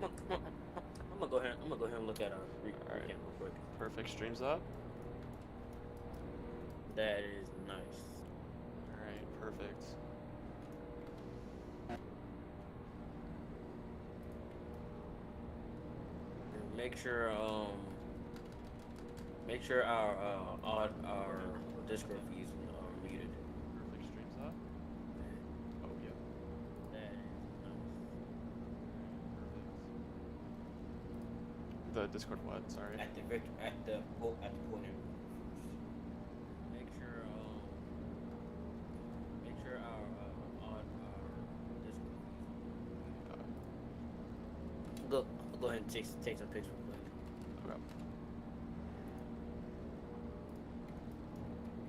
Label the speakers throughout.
Speaker 1: I'm gonna go ahead. I'm gonna go ahead and look at our
Speaker 2: All right,
Speaker 1: recap real quick.
Speaker 2: perfect. Streams up.
Speaker 1: That is nice.
Speaker 2: All right, perfect.
Speaker 1: And make sure our Discord feeds are muted.
Speaker 2: Perfect. Streams up. Oh yeah.
Speaker 1: That is nice.
Speaker 2: Perfect. The Discord what? Sorry.
Speaker 1: At the point in make sure our Discord
Speaker 2: Uh,
Speaker 1: feeds. Go ahead and take some pictures real quick.
Speaker 2: okay.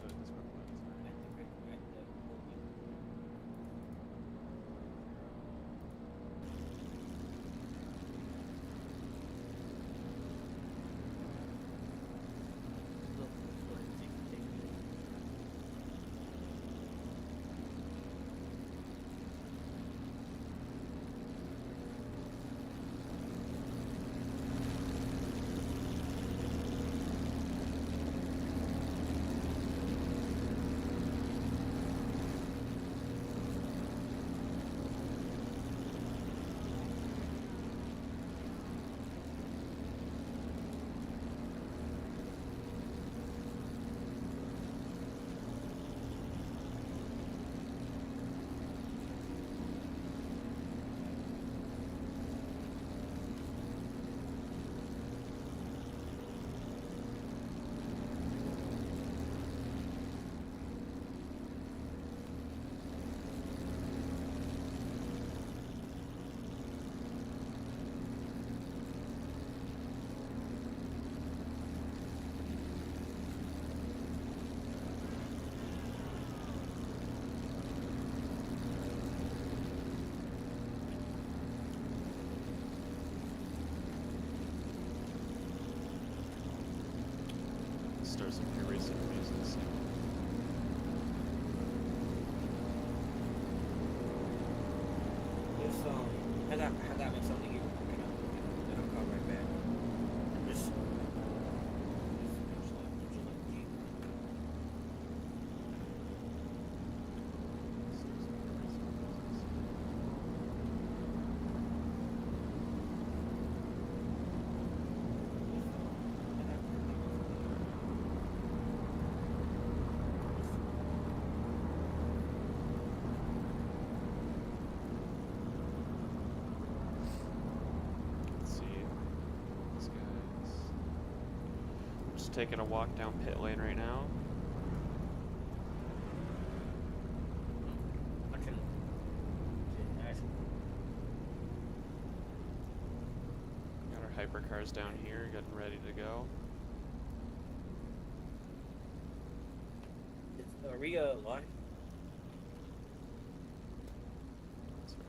Speaker 2: The Discord what? Sorry.
Speaker 1: At the point. Go ahead and take pictures.
Speaker 2: Start some racing music.
Speaker 1: Just I got me something here. And I'll come right back. Just
Speaker 2: Let's see. These guys. I'm just taking a walk down pit lane right now.
Speaker 1: I can ask.
Speaker 2: Got our hypercars down here, getting ready to go.
Speaker 1: Are we live?
Speaker 2: Sorry,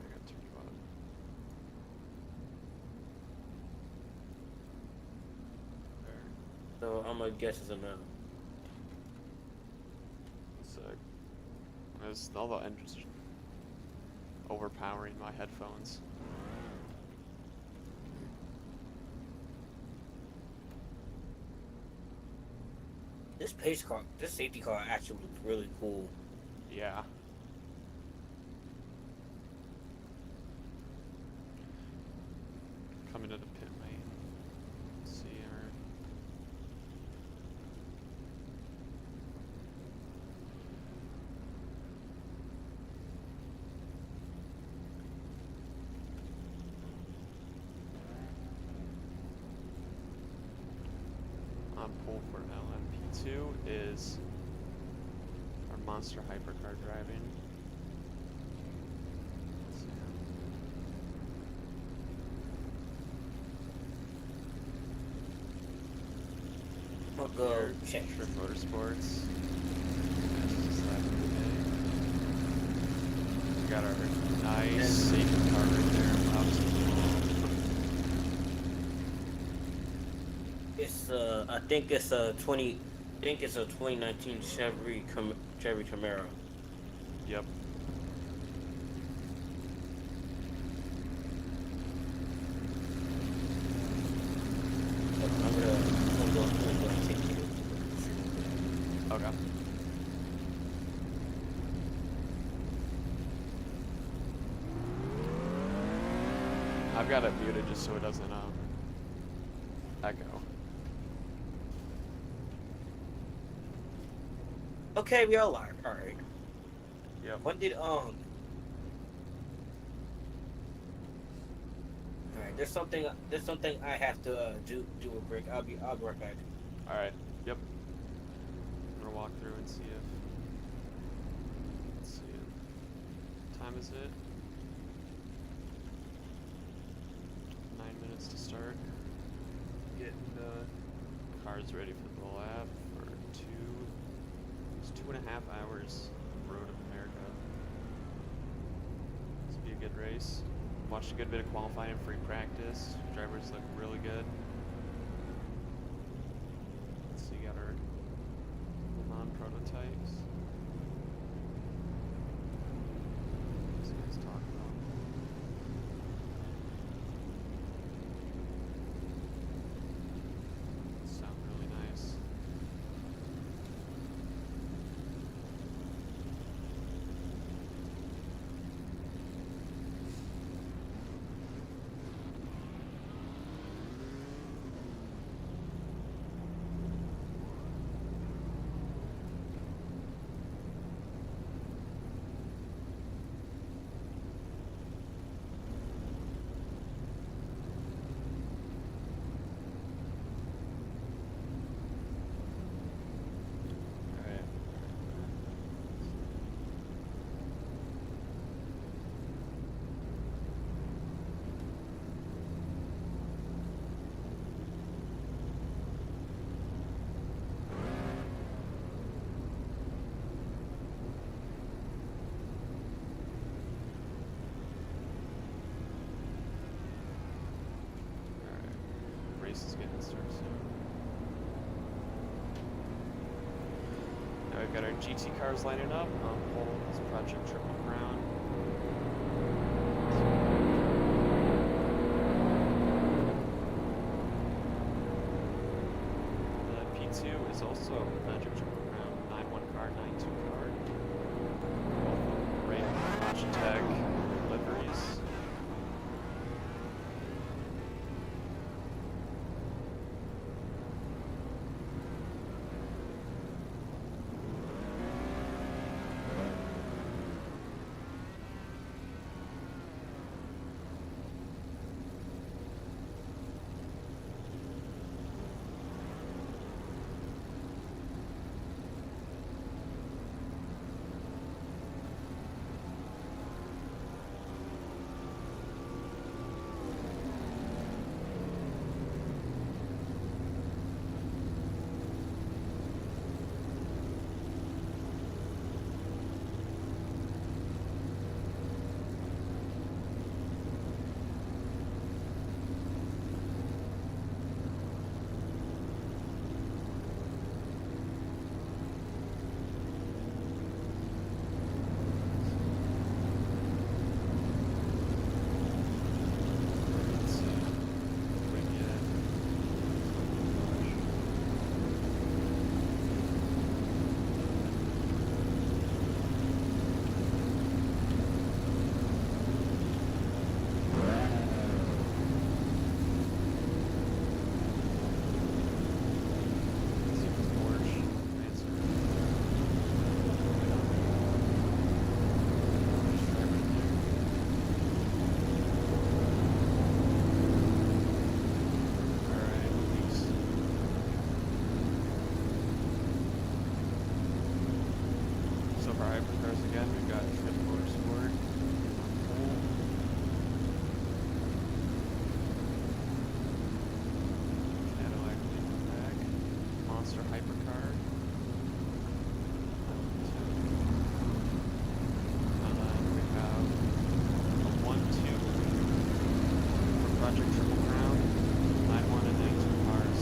Speaker 2: I gotta turn you up. There.
Speaker 1: So I'm gonna guess it's a no.
Speaker 2: So, there's all the engines overpowering my headphones.
Speaker 1: This safety car actually looks really cool.
Speaker 2: Yeah. Coming to the pit lane. Let's see our on pole for LMP2 is our monster hypercar driving. Let's see.
Speaker 1: I'll go check.
Speaker 2: Trip Motorsports. Fastest lap of the day. We got our nice safety car right there. Obviously,
Speaker 1: It's I think it's a 2019 Chevy Camaro.
Speaker 2: yep. Okay. I've got it muted just so it doesn't echo.
Speaker 1: Okay, we are live. All right.
Speaker 2: Yep.
Speaker 1: When did All right. There's something I have to do a break. I'll be right back.
Speaker 2: All right. Yep. I'm gonna walk through and see if. Let's see. What time is it? 9 minutes to start. Getting cars ready for the lap for it's 2.5 hours of Road of America. This will be a good race. Watched a good bit of qualifying and free practice. Drivers look really good. Let's see, got our non-prototypes. What's this guys talking about? Sound really nice. Alright. Alright. Race is getting started soon. Now we've got our GT cars lining up on pole. It's Project Triple Crown. The P2 is also Project Triple Crown. 9-1 car, 9-2 car. Both right Logitech liveries. Let's see. What do we get? Let's see if it's Porsche. Answer. Just drive right there. Alright, peace. So for hypercars again, we've got Trip Motorsport on pole. Cadillac Pack, Monster Hypercar. And then we have a 1-2 for Project Triple Crown, 9-1 and 9-2 cars.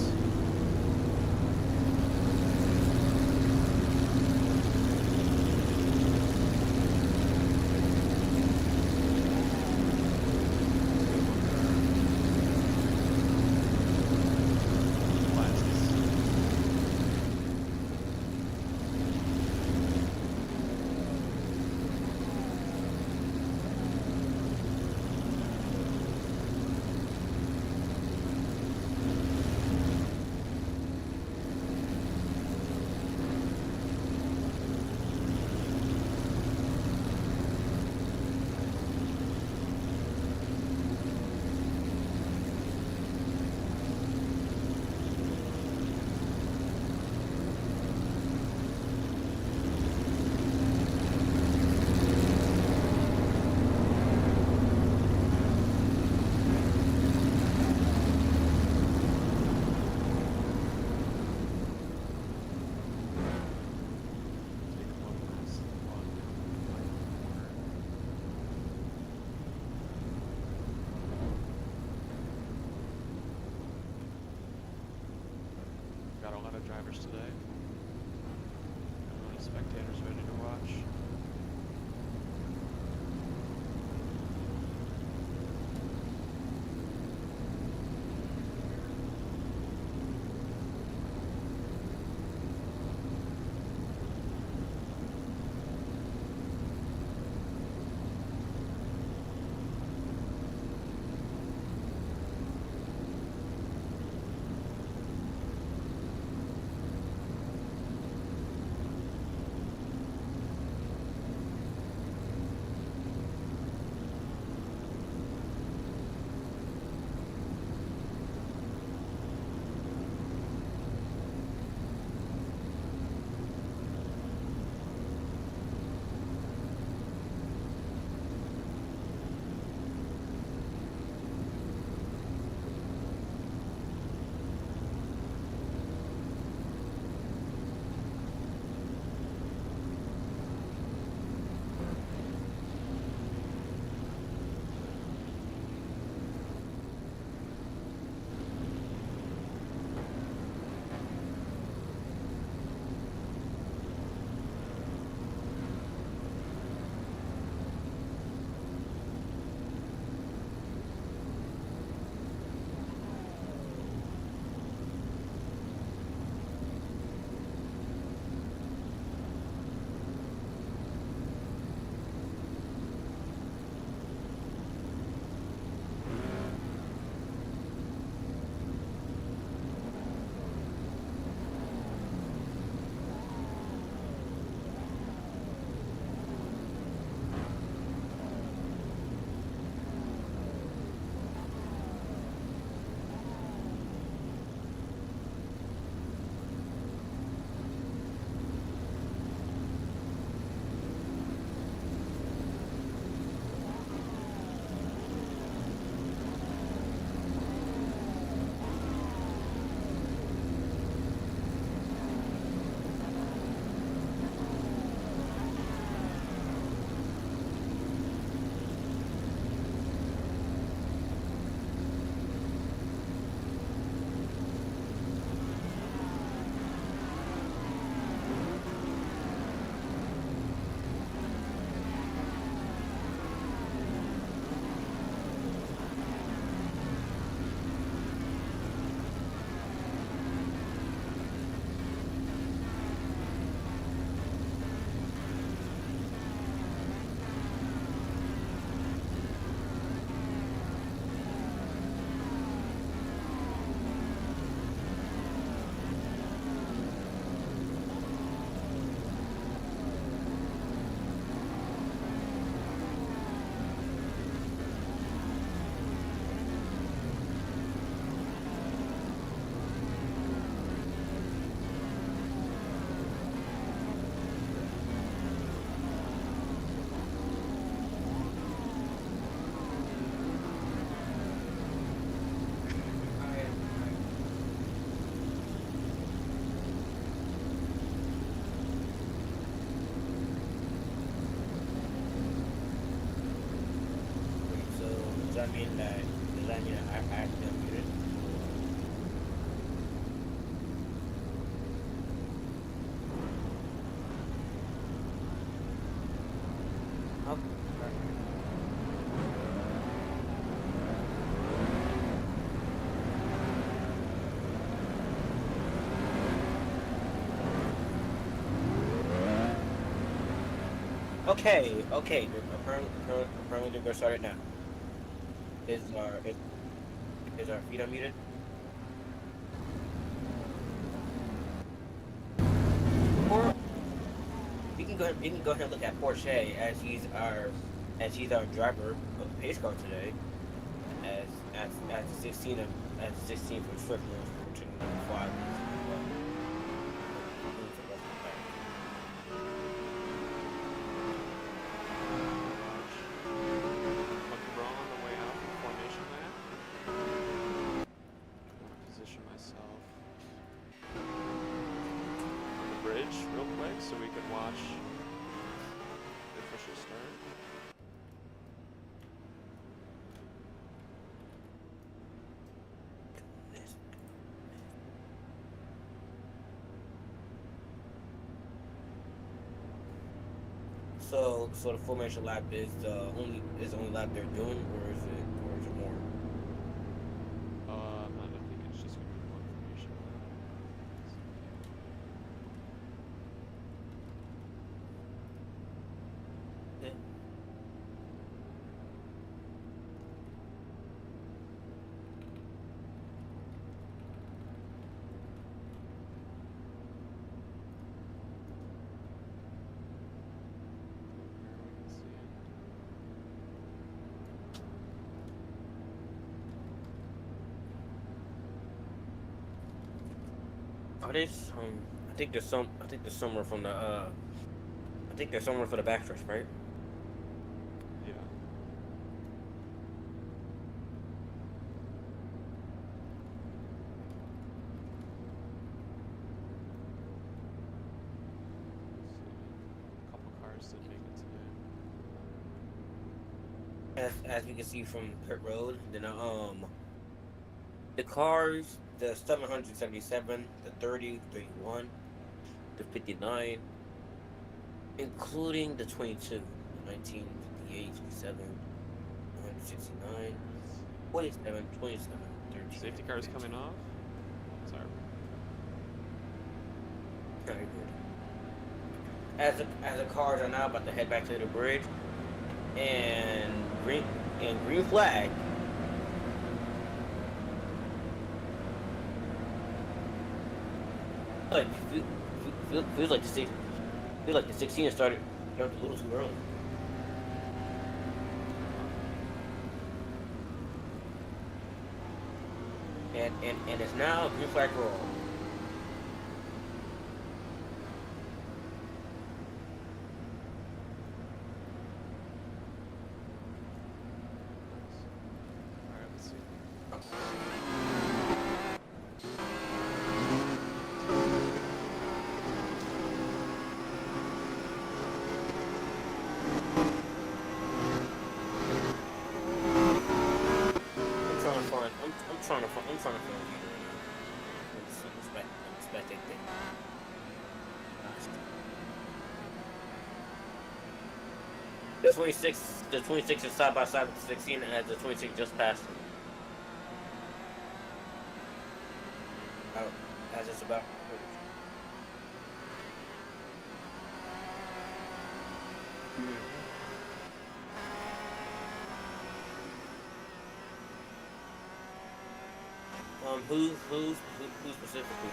Speaker 2: Glasses. drivers today. Got any spectators ready to watch.
Speaker 1: Does that mean I accidentally muted? Oh. Okay. Apparently they're gonna start it now. Is our is our feet unmuted? Or we can go ahead and look at Porsche as he's our driver of the pace car today. As the 16 from Strickland, which is number 5.
Speaker 2: Real quick so we can watch the official start.
Speaker 1: So the formation lap is the only lap they're doing, or is it more?
Speaker 2: I think it's just gonna be one formation lap. Let's see.
Speaker 1: Yeah.
Speaker 2: Where we can see it.
Speaker 1: Are they I think there's some. I think there's somewhere from the. I think there's somewhere for the backstretch, right?
Speaker 2: Yeah. Let's see. A couple cars did make it today.
Speaker 1: As we can see from pit road, then the cars, the 777, the 30, 31, the 59, including the 22, 19, 58, 57, 169, 27, 27, 13,
Speaker 2: Safety cars
Speaker 1: 15.
Speaker 2: coming off. Sorry.
Speaker 1: Very good. As the cars are now about to head back to the bridge, and green flag. Like feels like the 16 started a little too early. And it's now green flag for all.
Speaker 2: Alright, let's see.
Speaker 1: I'm trying to find a leader right now. I'm expecting things. The 26 is side by side with the 16, and the 26 just passed him. Out as it's about. Who specifically?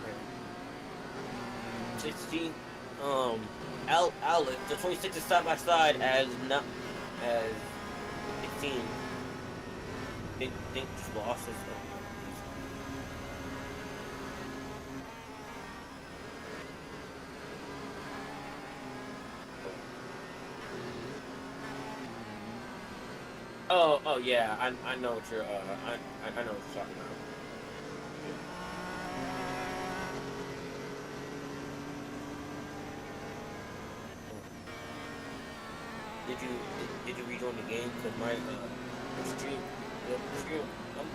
Speaker 1: Okay. 16. Outlet. The 26 is side by side as not as 16. Think just lost his. Oh yeah, I know what you're I know what you're talking about. Did you rejoin the game? Cause my stream, the stream,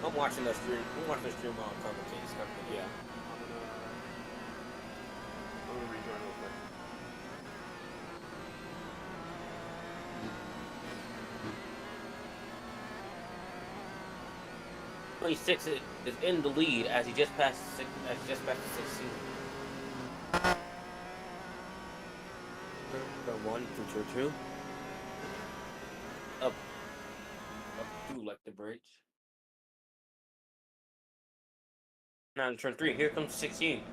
Speaker 1: I'm watching the stream. I'm watching the stream on commentating. It's kind of
Speaker 2: Yeah. I'm gonna rejoin real quick.
Speaker 1: 26 is in the lead as he just passed the 16. One, two. Up through like the bridge. Now in turn 3, here comes 16.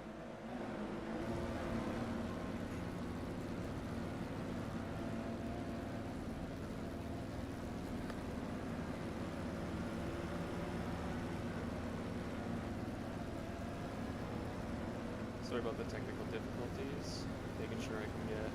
Speaker 2: Sorry about the technical difficulties. Making sure I can get.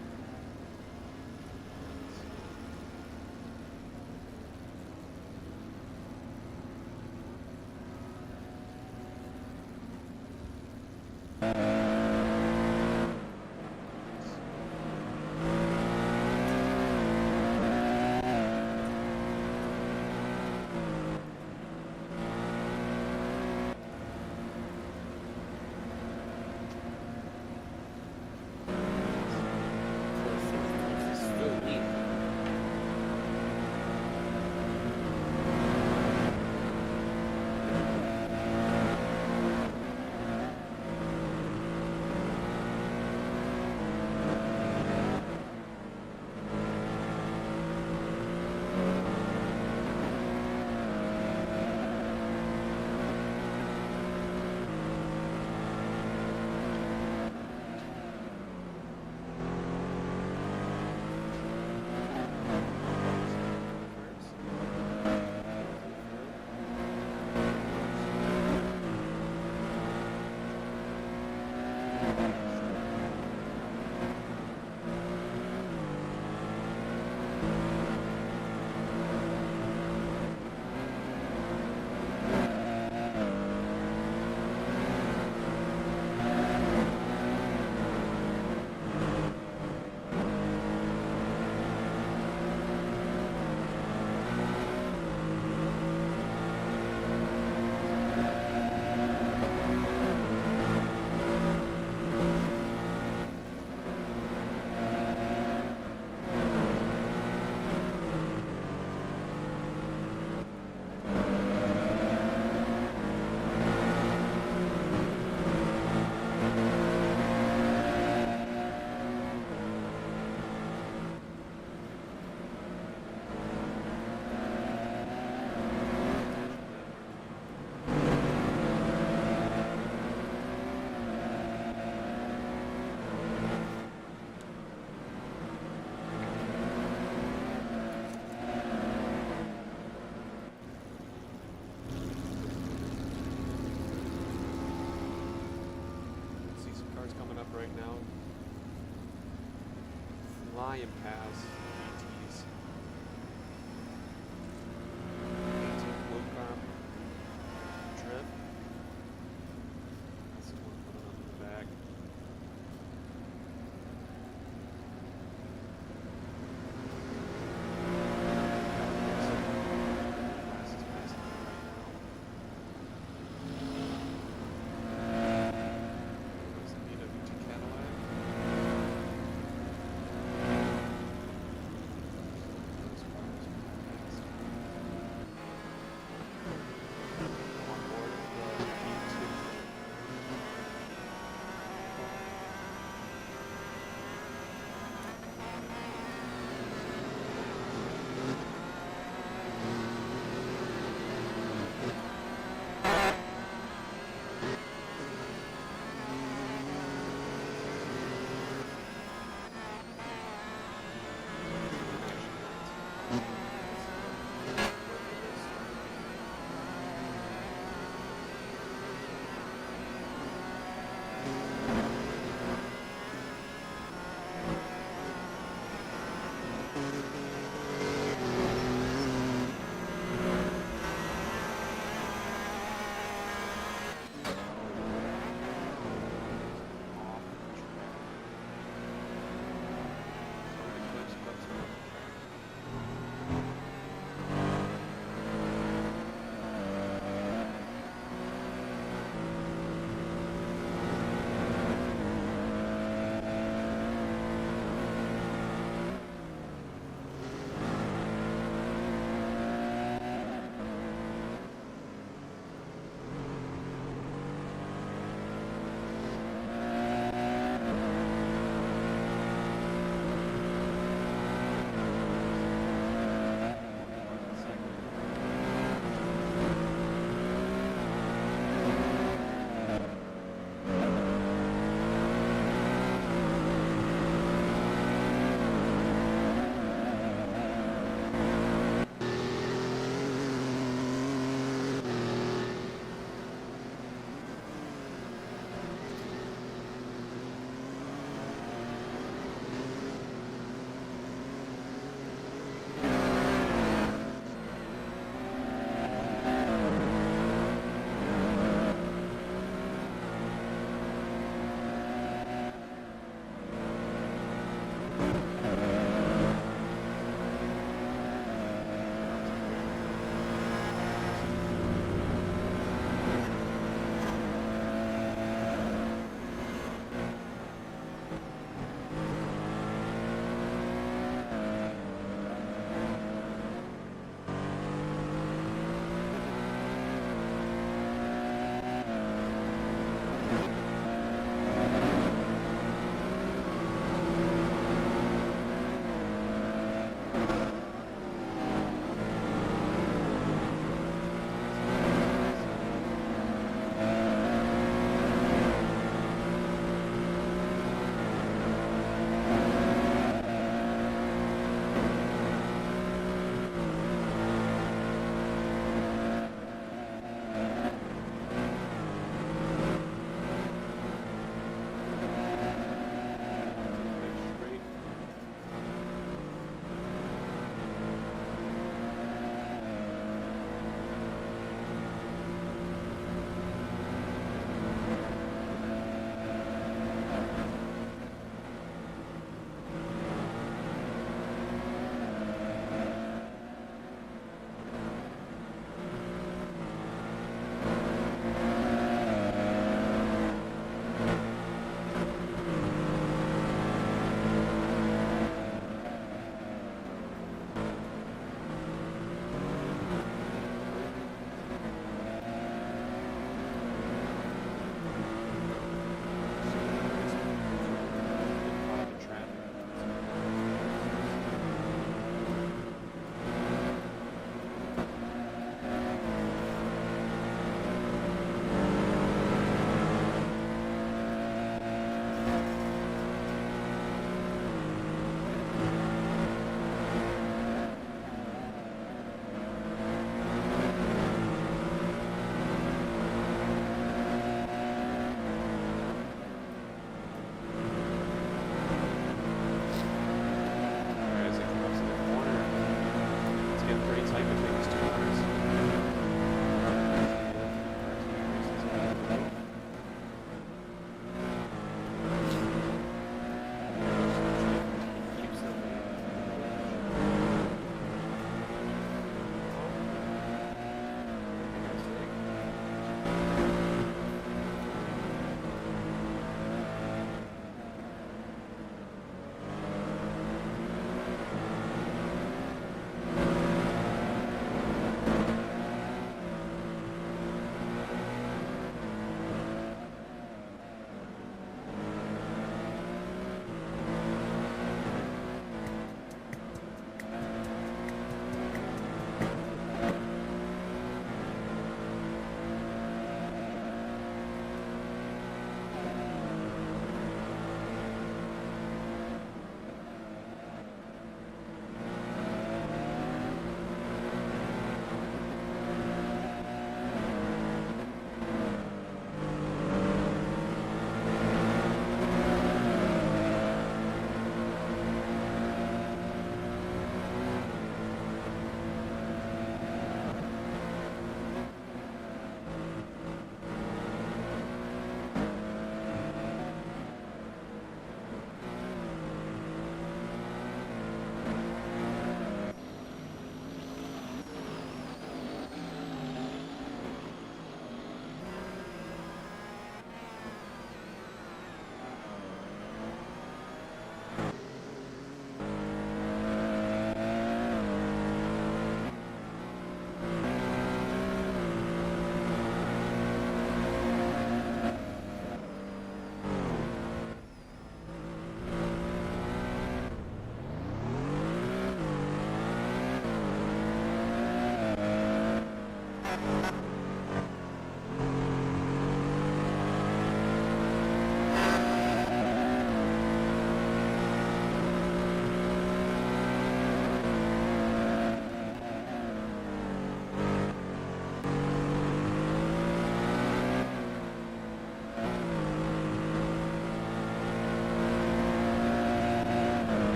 Speaker 2: cars coming up right now. Flying past GTs. 18 blue car trip. That's the one coming up in the back. Glasses passing me right now. There's the BWT Cadillac.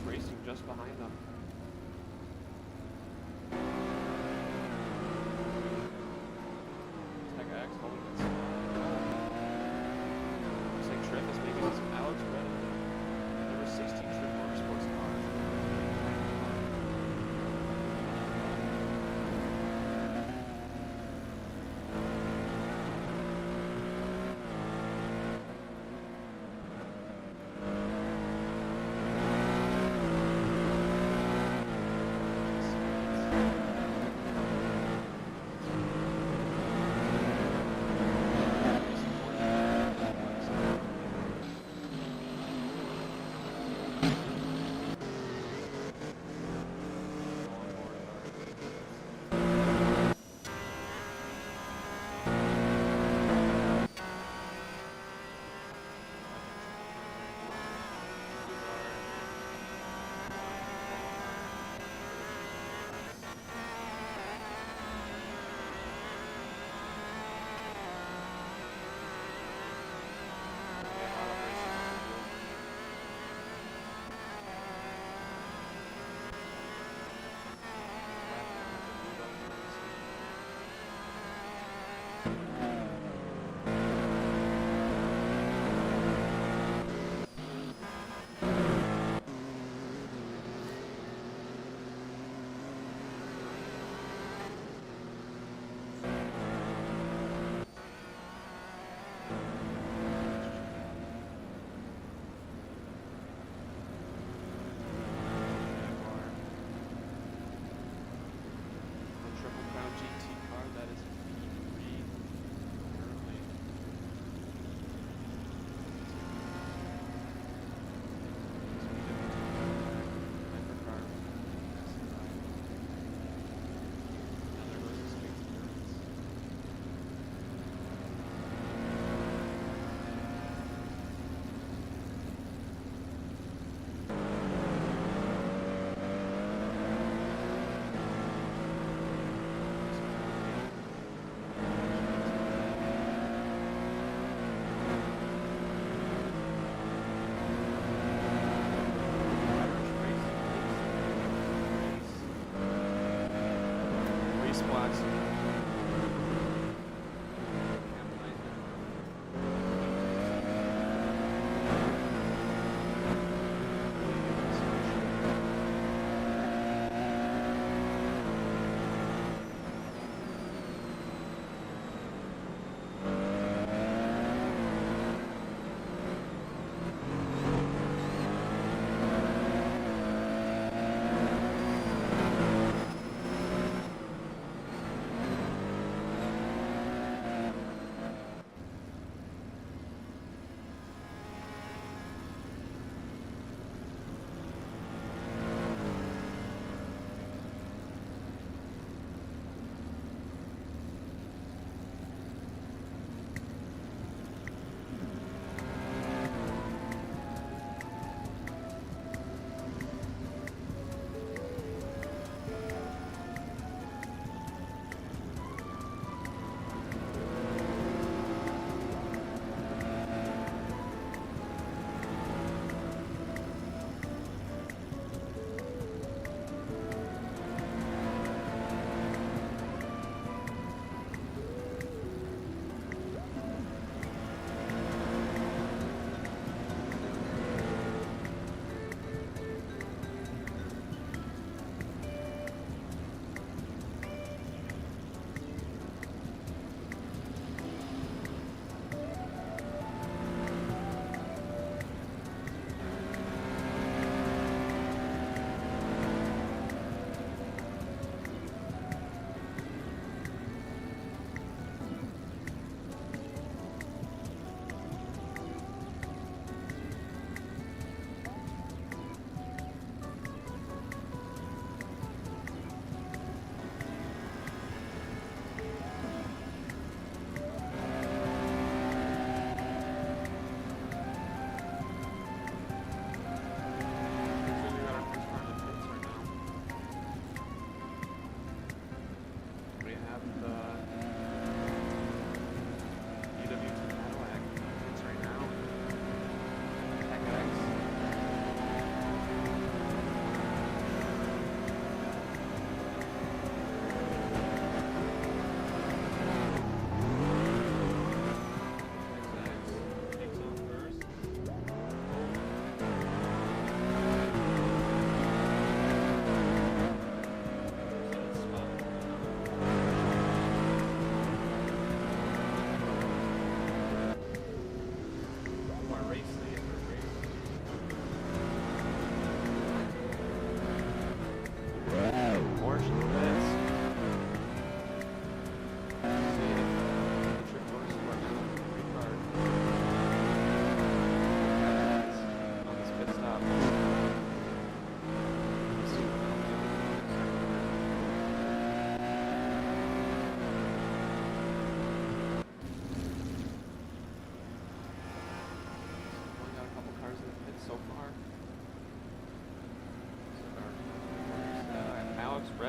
Speaker 2: racing just behind them. Tech X holding its looks like Trip is making some Alex Redden. Number 16 Trip Motorsports car.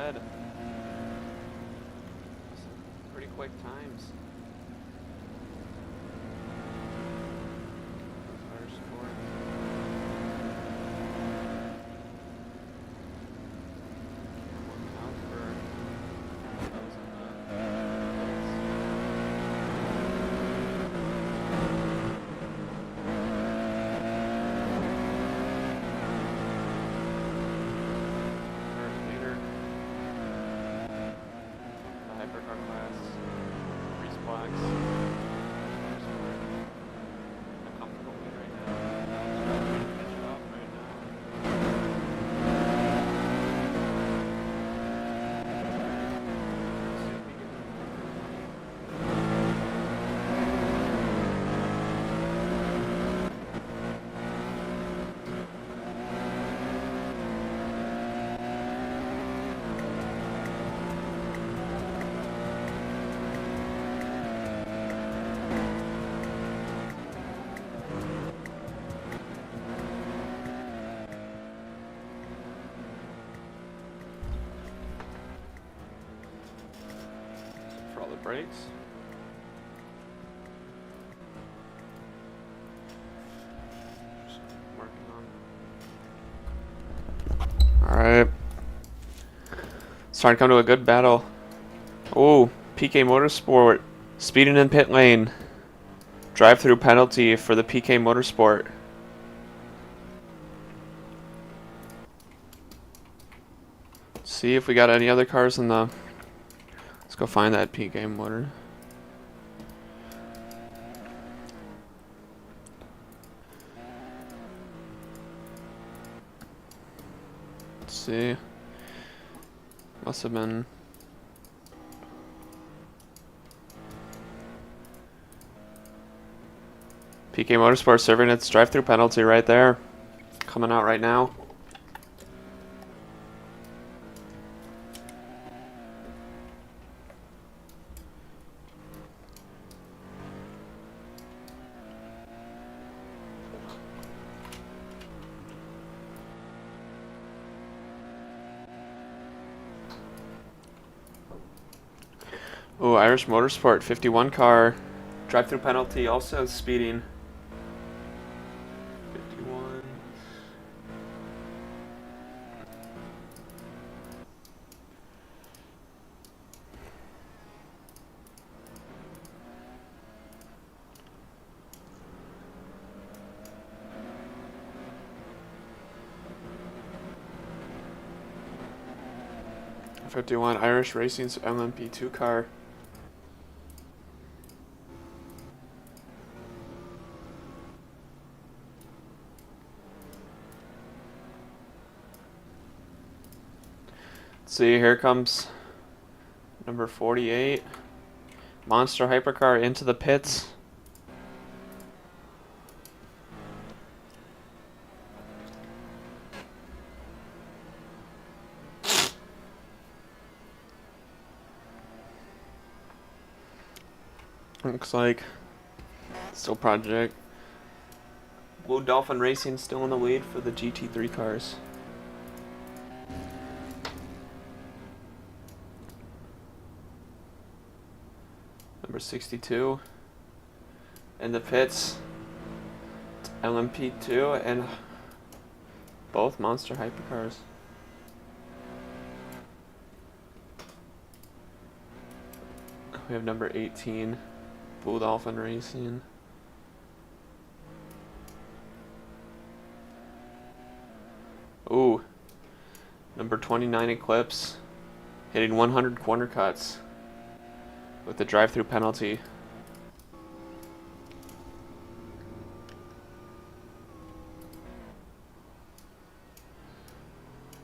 Speaker 2: ahead. Some pretty quick times. Motorsport. Camera out for those in the leader. The hypercar class. Reese blocks. A comfortable lead right now. Trying to catch it up right now. See if he can for all the brakes. Just working on. Alright. Starting to come to a good battle. Oh, PK Motorsport speeding in pit lane. Drive-through penalty for the PK Motorsport. Let's see if we got any other cars in the... Let's go find that PK motor. Let's see. Must have been... PK Motorsport serving its drive-through penalty right there. Coming out right now. Oh, Irish Motorsport 51 car. Drive-through penalty, also speeding. 51. '51 Irish Racing's LMP2 car. See, here comes number 48. Monster hypercar into the pits. Looks like still Project Blue Dolphin Racing still in the lead for the GT3 cars. Number 62 in the pits. LMP2 and both monster hypercars. We have number 18, Blue Dolphin Racing. Ooh, number 29 Eclipse, hitting 100 corner cuts with the drive-through penalty.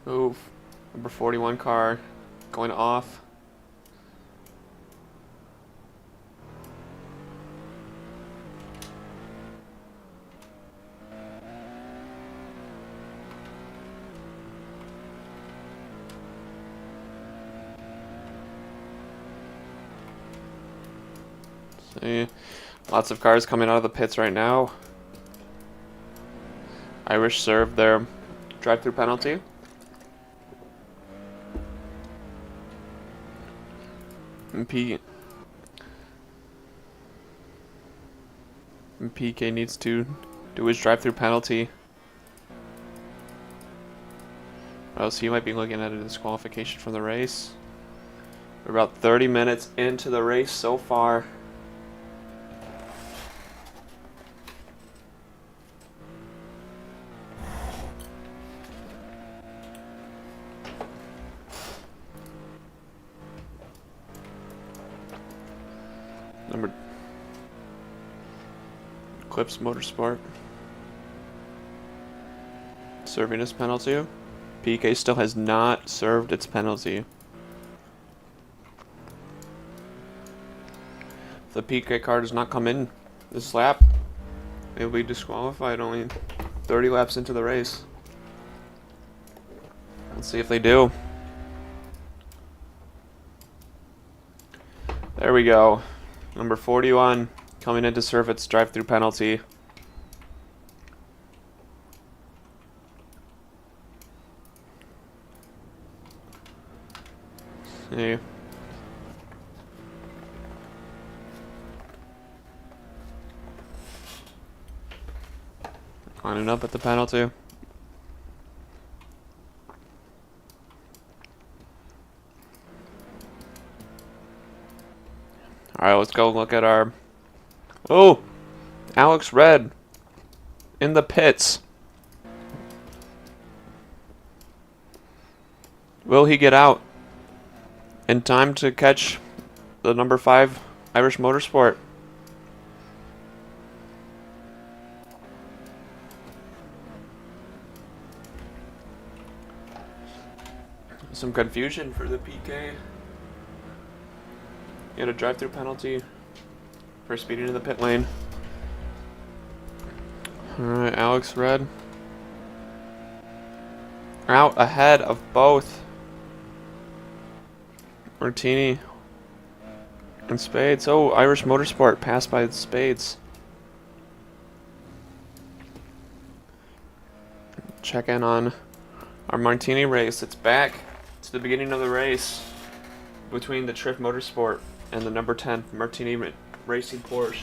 Speaker 2: Ooh, number 41 car going off. See, lots of cars coming out of the pits right now. Irish served their drive-through penalty. And PK needs to do his drive-through penalty, or else he might be looking at a disqualification from the race. We're about 30 minutes into the race so far. Clips Motorsport serving his penalty. PK still has not served its penalty. If the PK car does not come in this lap, it will be disqualified only 30 laps into the race. Let's see if they do. There we go. Number 41 coming in to serve its drive-through penalty. See. Lining up at the penalty. Alright, let's go look at our... Oh! Alex Red in the pits. Will he get out in time to catch the number 5 Irish Motorsport? Some confusion for the PK. He had a drive-through penalty for speeding in the pit lane. Alright, Alex Red out ahead of both Martini and Spades. Oh, Irish Motorsport passed by Spades. Check in on our Martini race. It's back. It's the beginning of the race between the Triff Motorsport and the number 10 Martini Racing Porsche.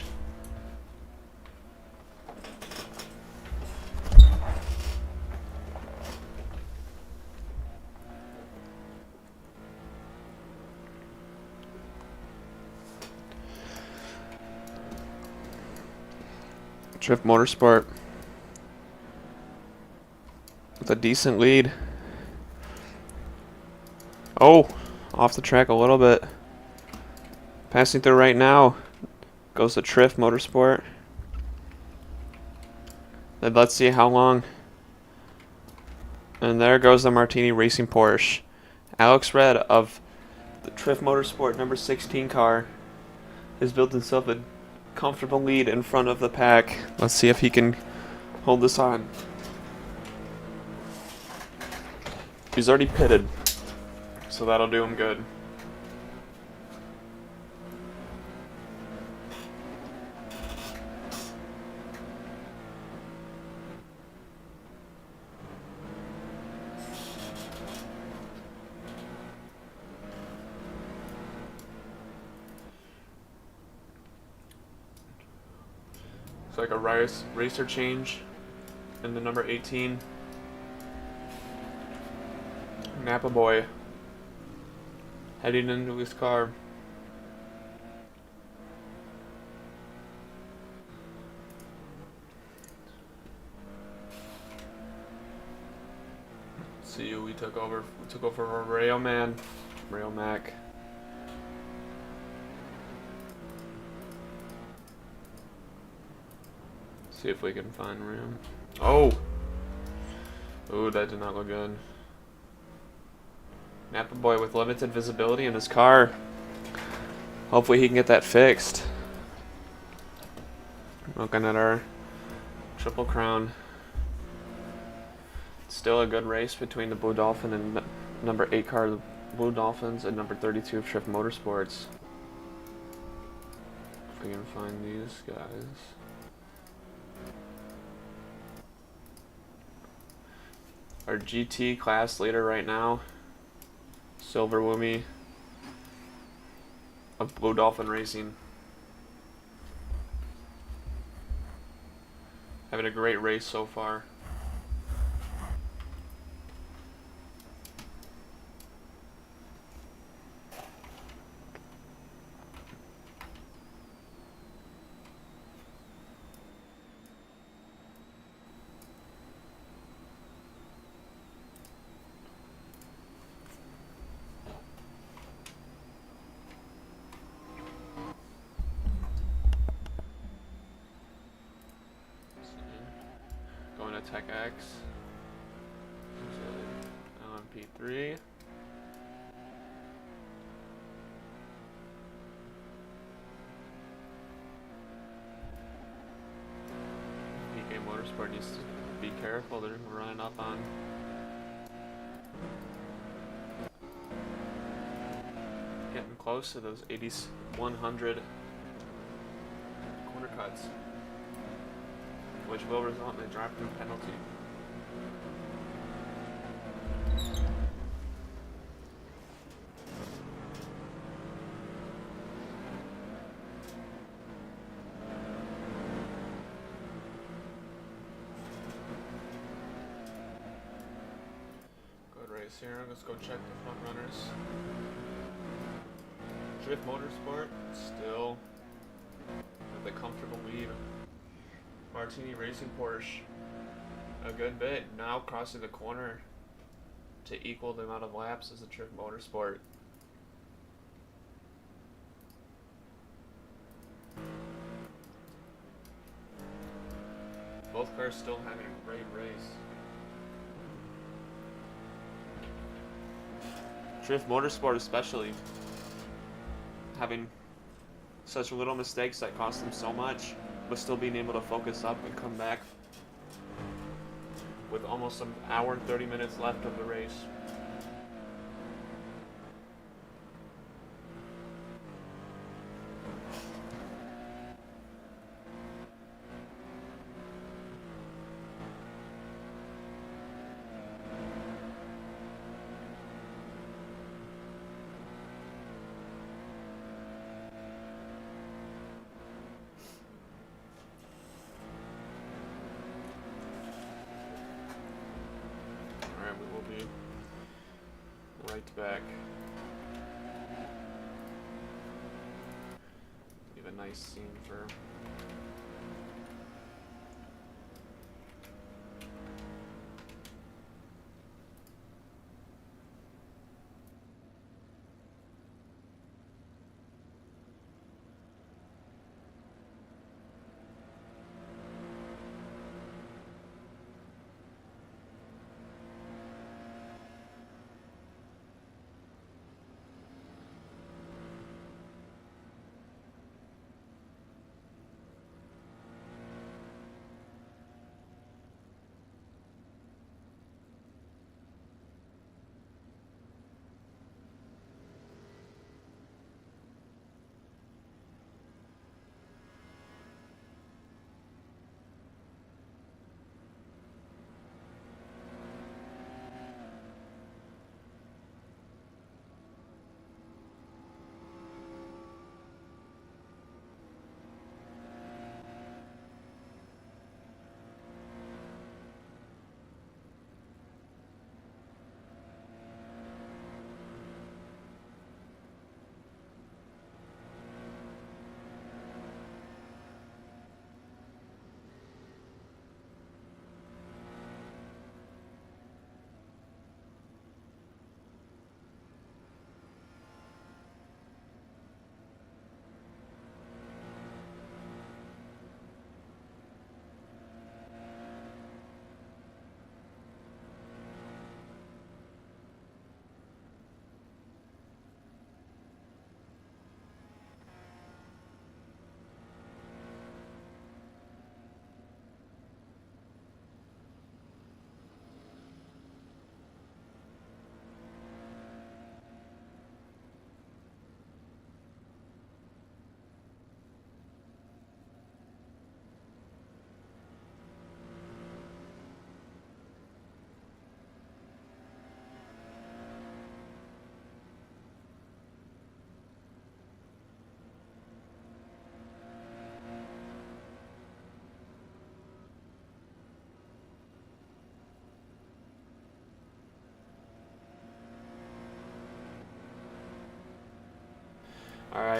Speaker 2: Triff Motorsport with a decent lead. Oh, off the track a little bit. Passing through right now goes the Triff Motorsport. Then let's see how long. And there goes the Martini Racing Porsche. Alex Red of the Triff Motorsport number 16 car has built himself a comfortable lead in front of the pack. Let's see if he can hold this on. He's already pitted, so that'll do him good. It's like a racer change in the number 18. Napa boy heading into his car. Let's see who we took over. We took over for Rayo Man, Rayo Mac. See if we can find Ram. Oh! Ooh, that did not look good. Napa boy with limited visibility in his car. Hopefully he can get that fixed. Looking at our Triple Crown. Still a good race between the Blue Dolphin and number 8 car, the Blue Dolphins, and number 32 of Triff Motorsports. If we can find these guys. Our GT class leader right now, Silver Woomy, of Blue Dolphin Racing. Having a great race so far. Going to Tech X. LMP3. PK Motorsport needs to be careful. They're running up on getting close to those 100 corner cuts, which will result in a drop-through penalty. Good race here. Let's go check the front runners. Drift Motorsport still with the comfortable lead. Martini Racing Porsche a good bit, now crossing the corner to equal the amount of laps as the Drift Motorsport. Both cars still having a great race. Drift Motorsport especially having such little mistakes that cost them so much, but still being able to focus up and come back with almost an hour and 30 minutes left of the race. We will be right back. Give a nice scene for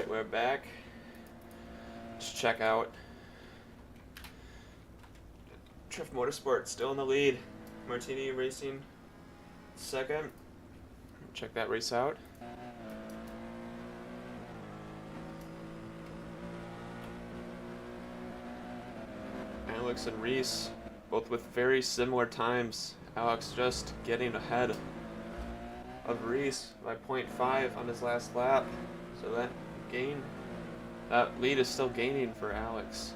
Speaker 2: Alright, we're back. Let's check out Triff Motorsport still in the lead. Martini Racing second. Check that race out. Alex and Reese, both with very similar times. Alex just getting ahead of Reese by 0.5 on his last lap. So that lead is still gaining for Alex.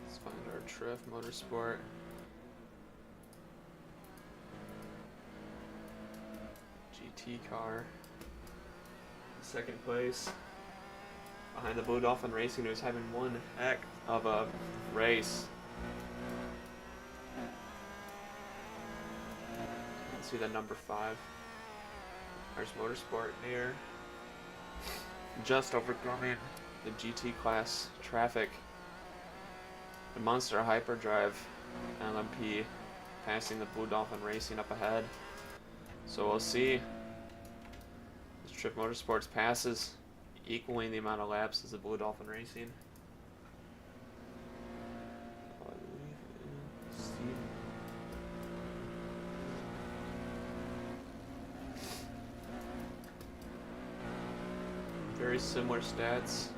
Speaker 2: Let's find our Triff Motorsport. GT car. Second place. Behind the Blue Dolphin Racing, who's having one heck of a race. Let's see the number 5. There's Motorsport near. Just overcoming the GT class traffic. The Monster Hyperdrive LMP passing the Blue Dolphin Racing up ahead. So we'll see. This Triff Motorsports passes equaling the amount of laps as the Blue Dolphin Racing. Very similar stats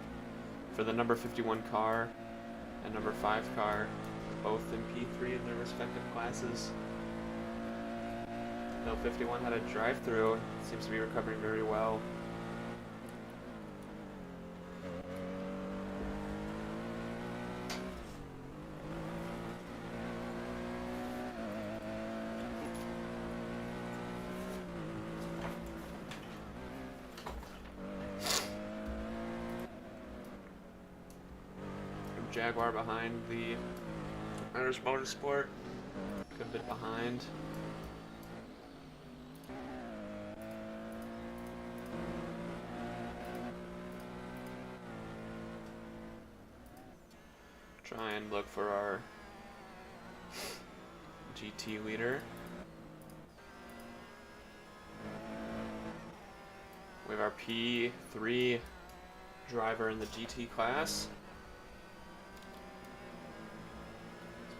Speaker 2: for the number 51 car and number 5 car, both in P3 in their respective classes. Though 51 had a drive-through, seems to be recovering very well. Jaguar behind the Irish Motorsport, a good bit behind. Try and look for our GT leader. We have our P3 driver in the GT class.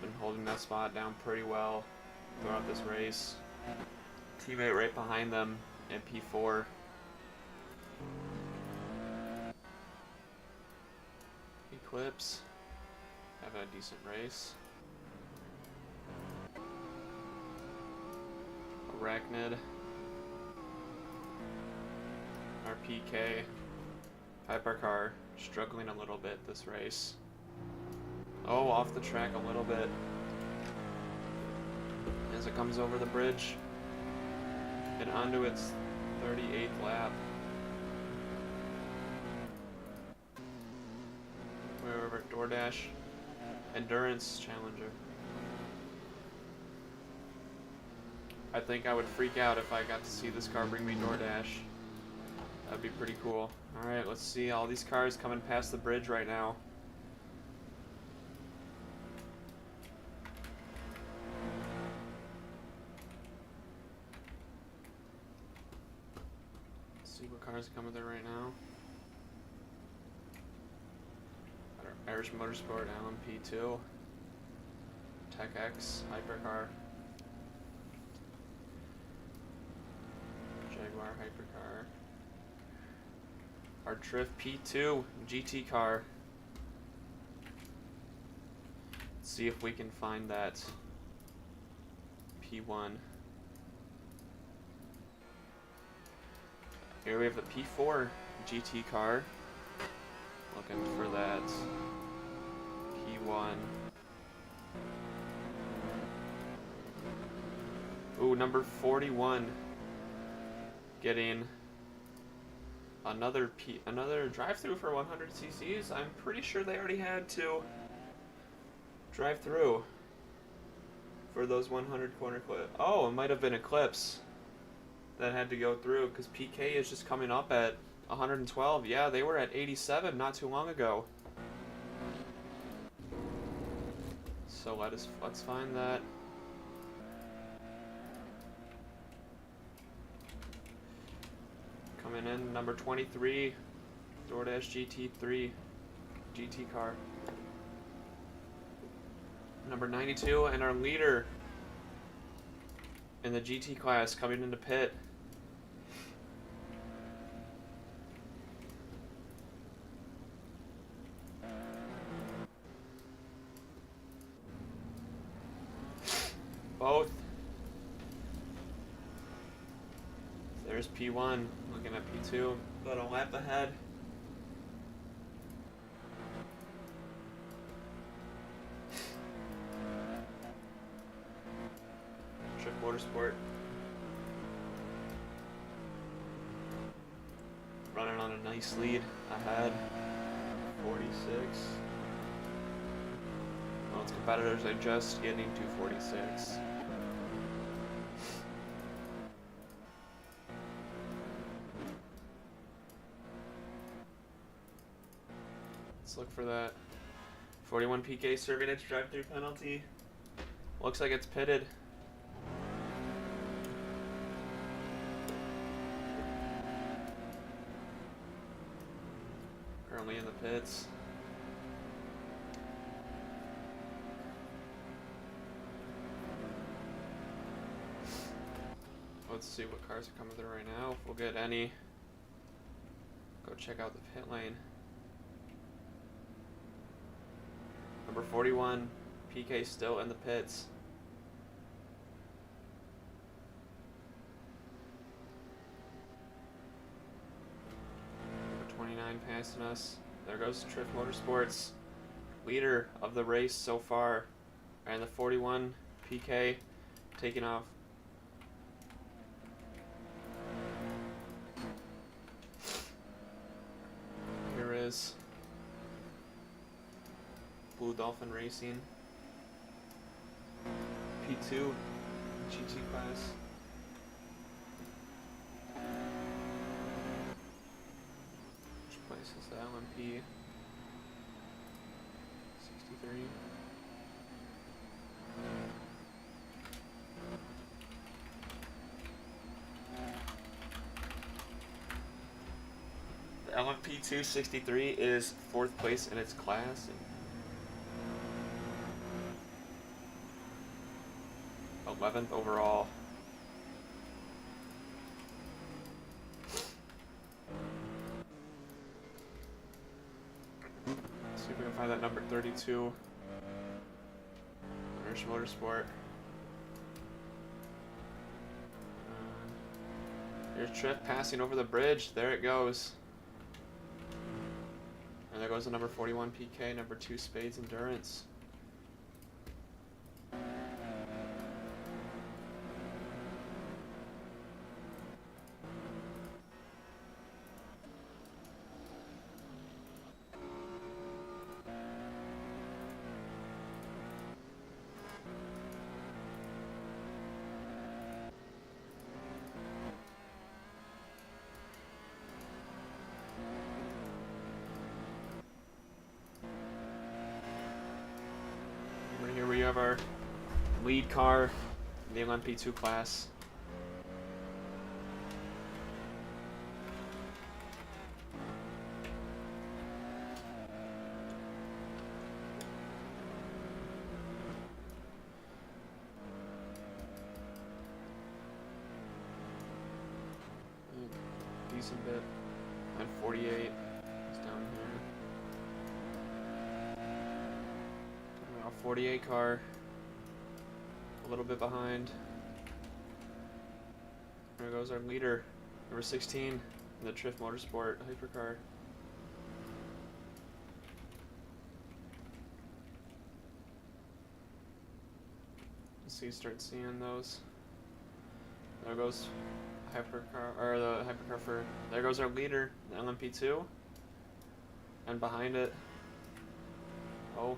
Speaker 2: Been holding that spot down pretty well throughout this race. Teammate right behind them in P4. Eclipse having a decent race. Arachnid. Our PK Hypercar struggling a little bit this race. Oh, off the track a little bit as it comes over the bridge and onto its 38th lap. We're over at DoorDash Endurance Challenger. I think I would freak out if I got to see this car bring me DoorDash. That'd be pretty cool. Alright, let's see all these cars coming past the bridge right now. See what cars are coming there right now. Got our Irish Motorsport LMP2, Tech X Hypercar, Jaguar Hypercar, our Triff P2 GT car. Let's see if we can find that P1. Here we have the P4 GT car. Looking for that P1. Ooh, number 41 getting another drive-through for 100 cc's. I'm pretty sure they already had to drive through for those 100 corner clip. Oh, it might have been Eclipse. that had to go through because PK is just coming up at 112. Yeah, they were at 87 not too long ago. So let's find that. Coming in, number 23, DoorDash GT3 GT car. Number 92, and our leader in the GT class coming into pit. Both. There's P1, looking at P2, about a lap ahead. Trip Motorsport. Running on a nice lead ahead. 46. Well, its competitors are just getting to 46. Let's look for that. 41 PK serving its drive-through penalty. Looks like it's pitted. Currently in the pits. Let's see what cars are coming through right now. If we'll get any. Go check out the pit lane. Number 41, PK still in the pits. Number 29 passing us. There goes Triff Motorsports, leader of the race so far. And the 41, PK, taking off. Here is Blue Dolphin Racing, P2, GT class. Which place is the LMP? 63. The LMP 263 is 4th place in its class. 11th overall. Let's see if we can find that number 32. Irish Motorsport. Here's Triff passing over the bridge. There it goes. And there goes the number 41 PK, number 2 Spades Endurance. Here we have our lead car in the LMP2 class. Decent bit. And 48 is down here. 48 car, a little bit behind. There goes our leader, number 16, in the Triff Motorsport hypercar. Let's see, start seeing those. There goes hypercar, or the hypercar for. There goes our leader, the LMP2, and behind it. Oh.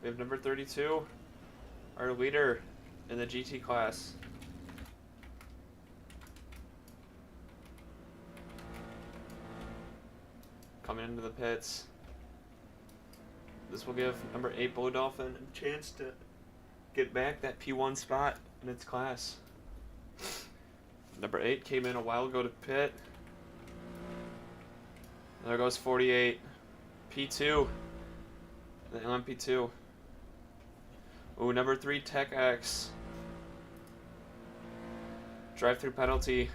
Speaker 2: We have number 32, our leader in the GT class. coming into the pits. This will give number 8 Blue Dolphin a chance to get back that P1 spot in its class. Number 8 came in a while ago to pit. There goes 48. P2. The LMP2. Ooh, number 3 Tech X. Drive-through penalty.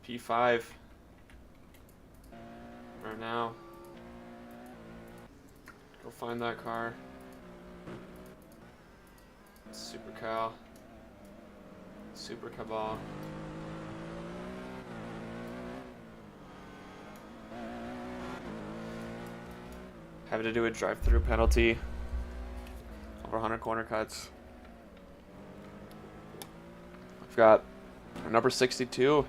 Speaker 2: P5. Right now. Go find that car. Super Cal. Super Cabal. Having to do a drive-through penalty. Over 100 corner cuts. I've got number 62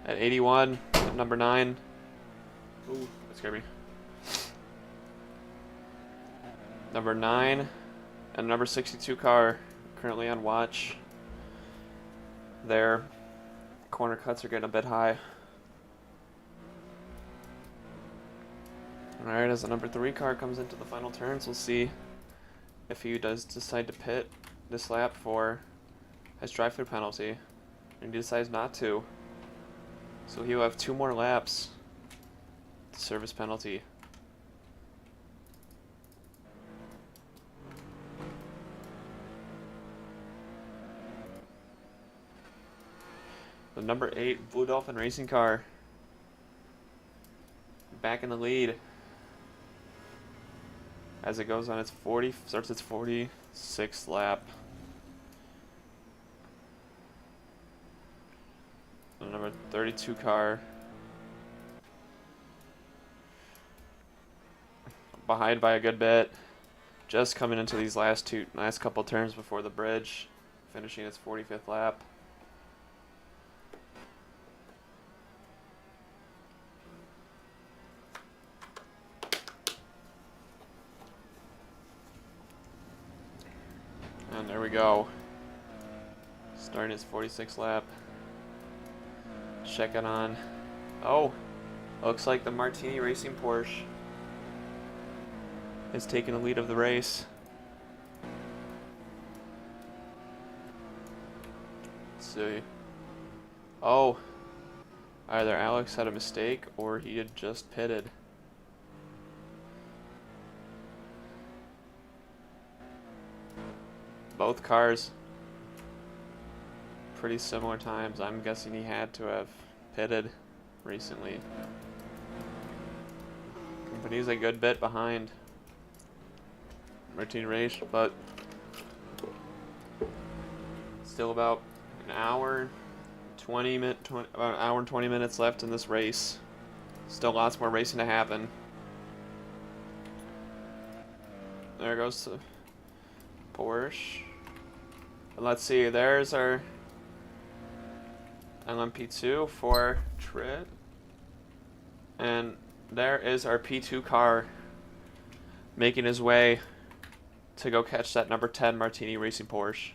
Speaker 2: at 81. At number 9. Ooh, that scared me. Number 9 and number 62 car currently on watch. Their corner cuts are getting a bit high. Alright, as the number 3 car comes into the final turns, we'll see if he does decide to pit this lap for his drive-through penalty. And he decides not to. So he will have 2 more laps to serve his penalty. The number 8 Blue Dolphin racing car back in the lead as it goes on its 46th lap. The number 32 car behind by a good bit, just coming into these last couple turns before the bridge, finishing its 45th lap. And there we go. Starting its 46th lap. Checking on. Oh, looks like the Martini Racing Porsche is taking the lead of the race. Let's see. Oh, either Alex had a mistake or he had just pitted. Both cars pretty similar times. I'm guessing he had to have pitted recently. But he's a good bit behind Martini Race, but still about an hour, about an hour and 20 minutes left in this race. Still lots more racing to happen. There goes the Porsche. And let's see, there's our LMP2 for Tritt. And there is our P2 car making his way to go catch that number 10 Martini Racing Porsche.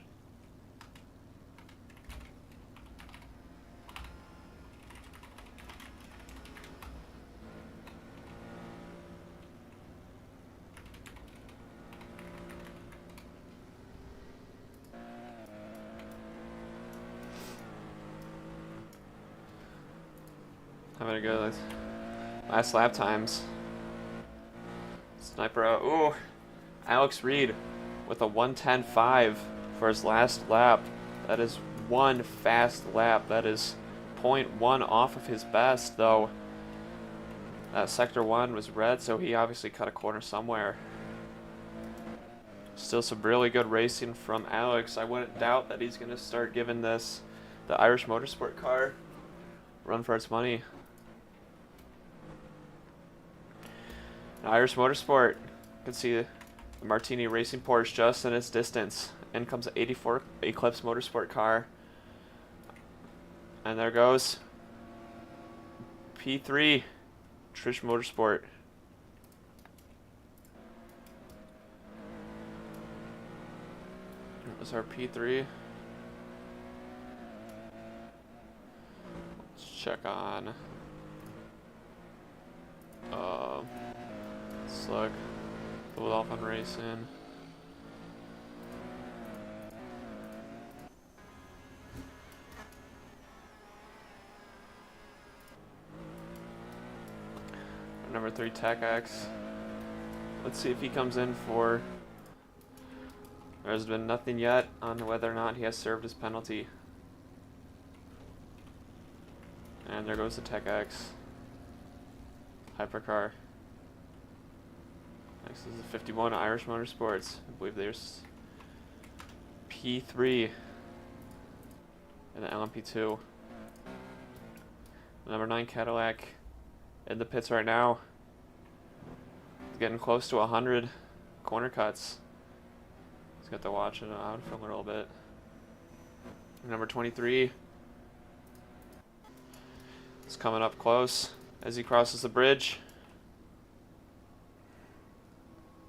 Speaker 2: Having a good last lap times. Sniper out. Ooh, Alex Reed with a 1:10.5 for his last lap. That is one fast lap. That is 0.1 off of his best, though. Sector 1 was red, so he obviously cut a corner somewhere. Still some really good racing from Alex. I wouldn't doubt that he's going to start giving this, the Irish Motorsport car, run for its money. Irish Motorsport, you can see the Martini Racing Porsche just in its distance. In comes an 84 Eclipse Motorsport car. And there goes P3 Trish Motorsport. That was our P3. check on Slug, Blue Dolphin Racing. Number 3 Tech X. Let's see if he comes in for. There's been nothing yet on whether or not he has served his penalty. And there goes the Tech X. Hypercar. Next is the 51 Irish Motorsports. I believe there's P3 and the LMP2. The number 9 Cadillac in the pits right now. It's getting close to 100 corner cuts. He's got to watch it out for a little bit. Number 23 is coming up close as he crosses the bridge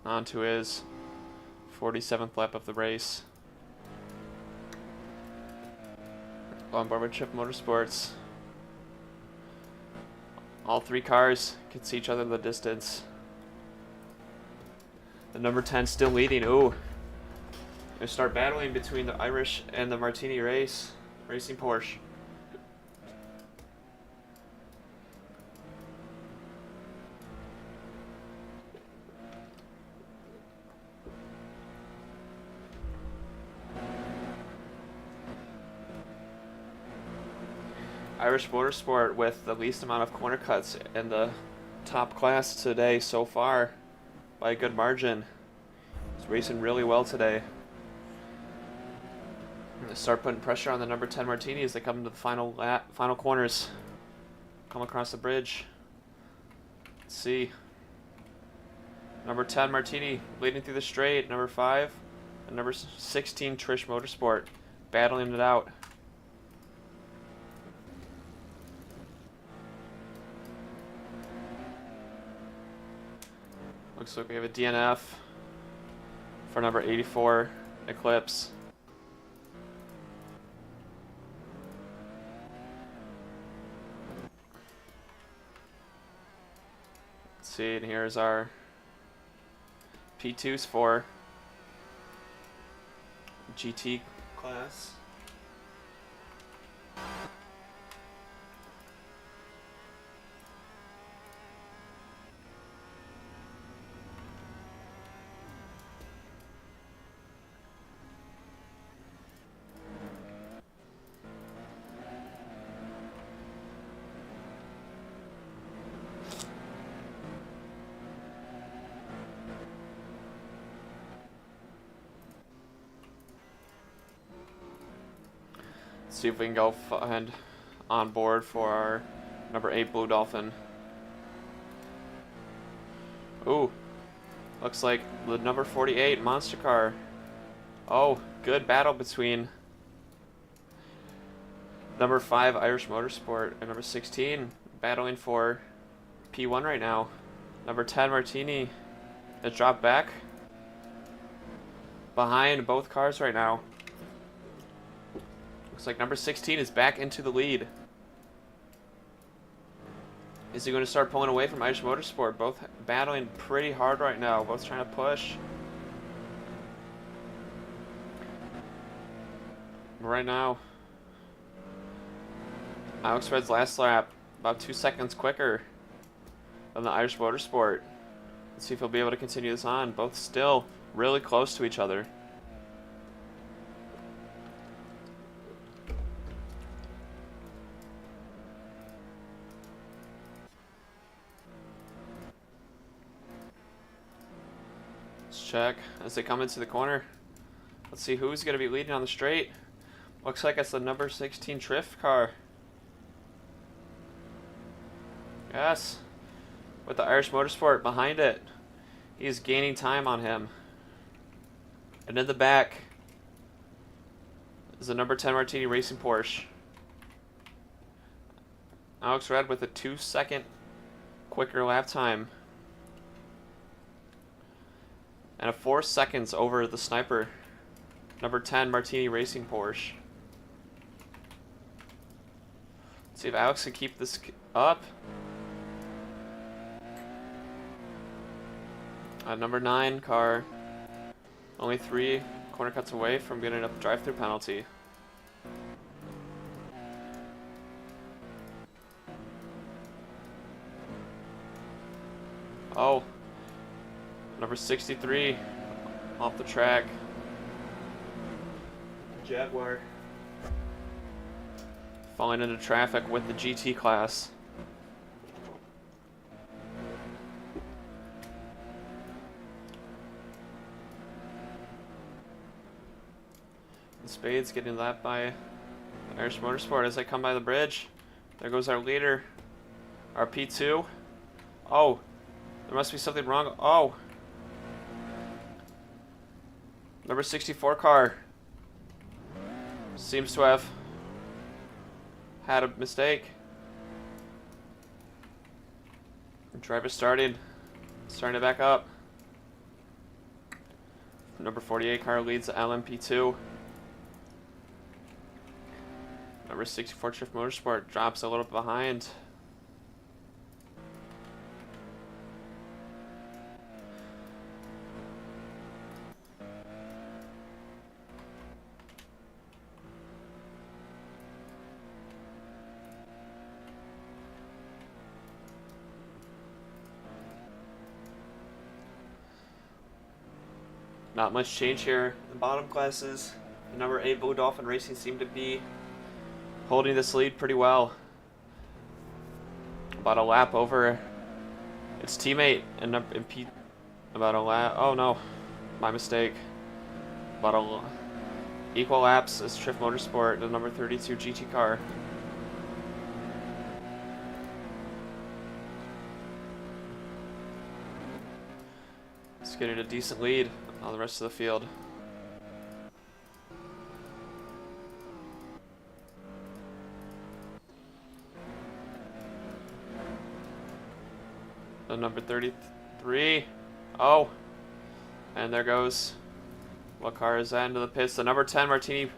Speaker 2: onto his 47th lap of the race. On board with Chip Motorsports. All 3 cars can see each other in the distance. The number 10 still leading. Ooh. Gonna start battling between the Irish and the Martini Racing Porsche. Irish Motorsport with the least amount of corner cuts in the top class today so far by a good margin. He's racing really well today. I'm going to start putting pressure on the number 10 Martini as they come into the final corners. Come across the bridge. Let's see. Number 10 Martini leading through the straight. Number 5 and number 16 Trish Motorsport battling it out. Looks like we have a DNF for number 84 Eclipse. Let's see, and here's our P2s for GT class. See if we can go ahead on board for our number 8 Blue Dolphin. Ooh, looks like the number 48 Monster Car. Oh, good battle between number 5 Irish Motorsport and number 16 battling for P1 right now. Number 10 Martini has dropped back behind both cars right now. Looks like number 16 is back into the lead. Is he going to start pulling away from Irish Motorsport? Both battling pretty hard right now. Both trying to push. Right now, Alex Red's last lap about 2 seconds quicker than the Irish Motorsport. Let's see if he'll be able to continue this on. Both still really close to each other. Check as they come into the corner. Let's see who's going to be leading on the straight. Looks like it's the number 16 Triff car. Yes, with the Irish Motorsport behind it. He's gaining time on him. And in the back is the number 10 Martini Racing Porsche. Alex Red with a 2-second quicker lap time. And a 4 seconds over the sniper, number 10 Martini Racing Porsche. See if Alex can keep this up. Number 9 car, only 3 corner cuts away from getting a drive-through penalty. Oh, number 63 off the track. Jaguar falling into traffic with the GT class. And Spade's getting lapped by Irish Motorsport as they come by the bridge. There goes our leader, our P2. Oh, there must be something wrong. Oh, number 64 car seems to have had a mistake. Driver starting to back up. Number 48 car leads the LMP2. Number 64 Drift Motorsport drops a little bit behind. Not much change here. The bottom classes, the number 8 Blue Dolphin Racing seem to be holding this lead pretty well. About a lap over its teammate and P. About a lap. Oh no, my mistake. About a equal laps as Drift Motorsport, the number 32 GT car. It's getting a decent lead on the rest of the field. The number 33. Oh, and there goes. What car is that into the pits? The number 10 Martini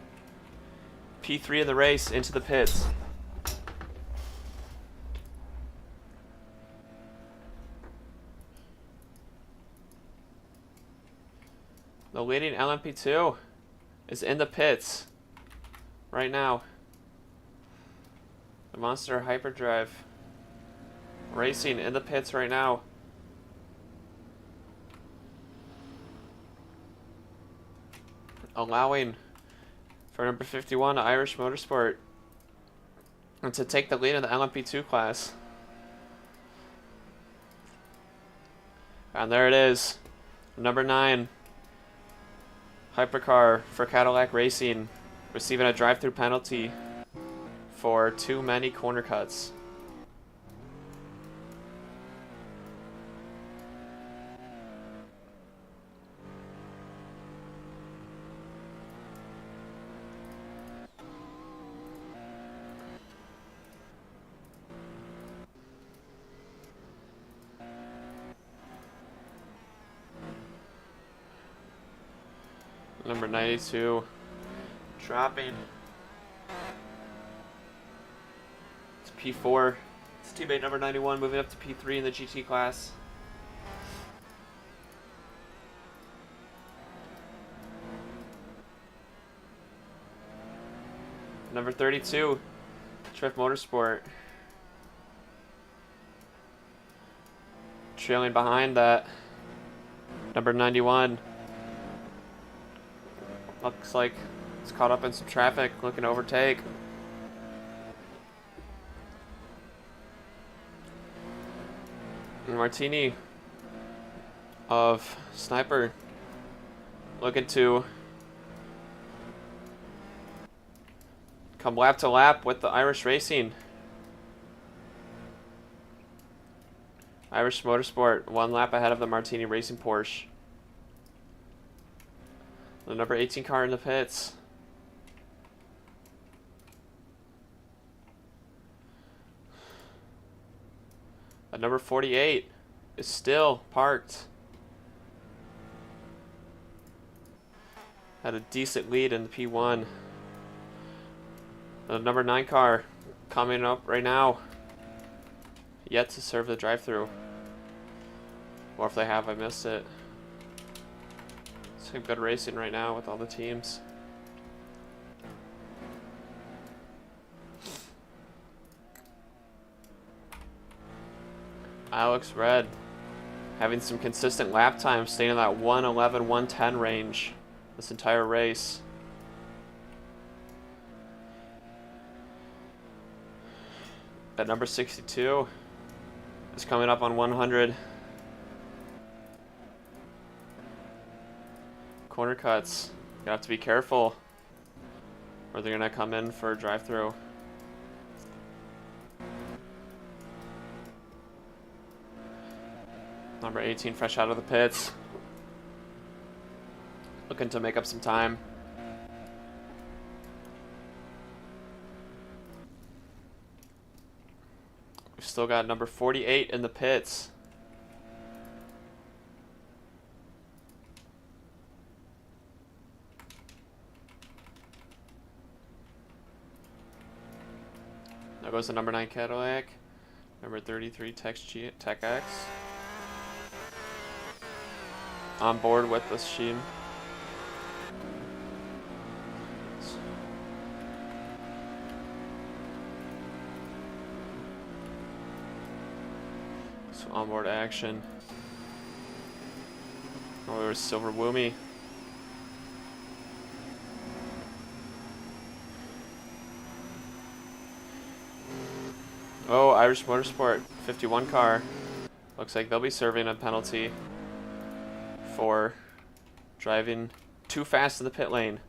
Speaker 2: P3 in the race into the pits. The leading LMP2 is in the pits right now. The Monster Hyperdrive Racing in the pits right now. Allowing for number 51 Irish Motorsport and to take the lead in the LMP2 class. And there it is. Number 9 Hypercar for Cadillac Racing receiving a drive-through penalty for too many corner cuts. Number 92 dropping. It's P4. It's teammate number 91 moving up to P3 in the GT class. Number 32 Drift Motorsport trailing behind that. Number 91 looks like it's caught up in some traffic, looking to overtake. And Martini of Sniper looking to come lap to lap with the Irish Racing. Irish Motorsport 1 lap ahead of the Martini Racing Porsche. The number 18 car in the pits. The number 48 is still parked. Had a decent lead in the P1. The number 9 car coming up right now. Yet to serve the drive-through. Or if they have, I missed it. Some good racing right now with all the teams. Alex Red having some consistent lap time, staying in that 111, 110 range this entire race. At number 62 is coming up on 100. Corner cuts. You have to be careful, or they're gonna come in for a drive-through. Number 18, fresh out of the pits. Looking to make up some time. We've still got number 48 in the pits. Now goes the number 9 Cadillac. Number 33 Tech X. On board with the Sheen. So onboard action. Oh, there's Silver Woomy. Oh, Irish Motorsport 51 car. Looks like they'll be serving a penalty for driving too fast in the pit lane.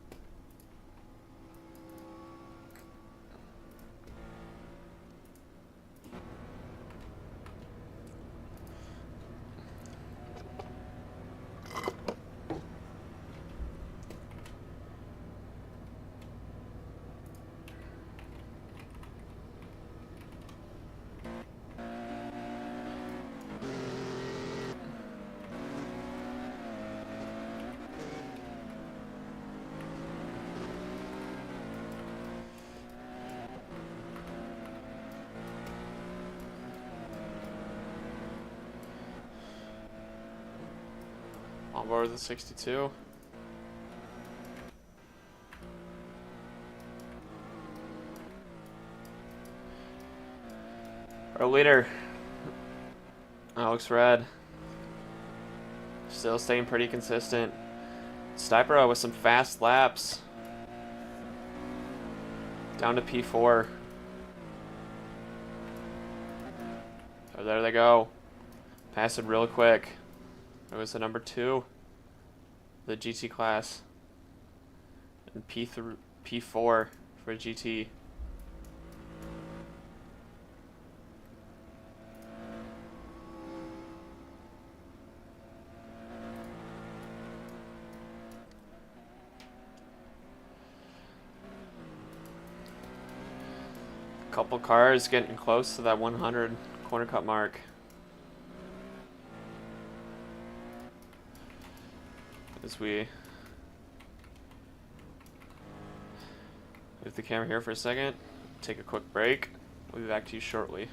Speaker 2: On board with the 62. Our leader, Alex Red, still staying pretty consistent. Stipero with some fast laps. Down to P4. Oh, there they go. Passing real quick. It was the number 2, the GT class, and P4 for GT. A couple cars getting close to that 100 corner cut mark. As we leave the camera here for a second, take a quick break. We'll be back to you shortly.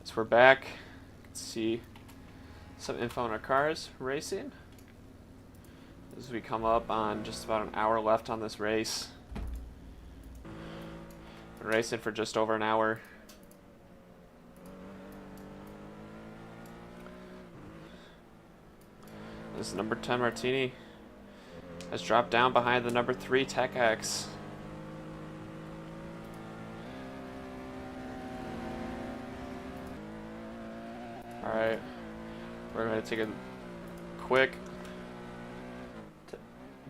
Speaker 2: So we're back. Let's see some info on our cars racing. As we come up on just about an hour left on this race. Been racing for just over an hour. This number 10 Martini has dropped down behind the number 3 Tech X. Alright, we're going to take a quick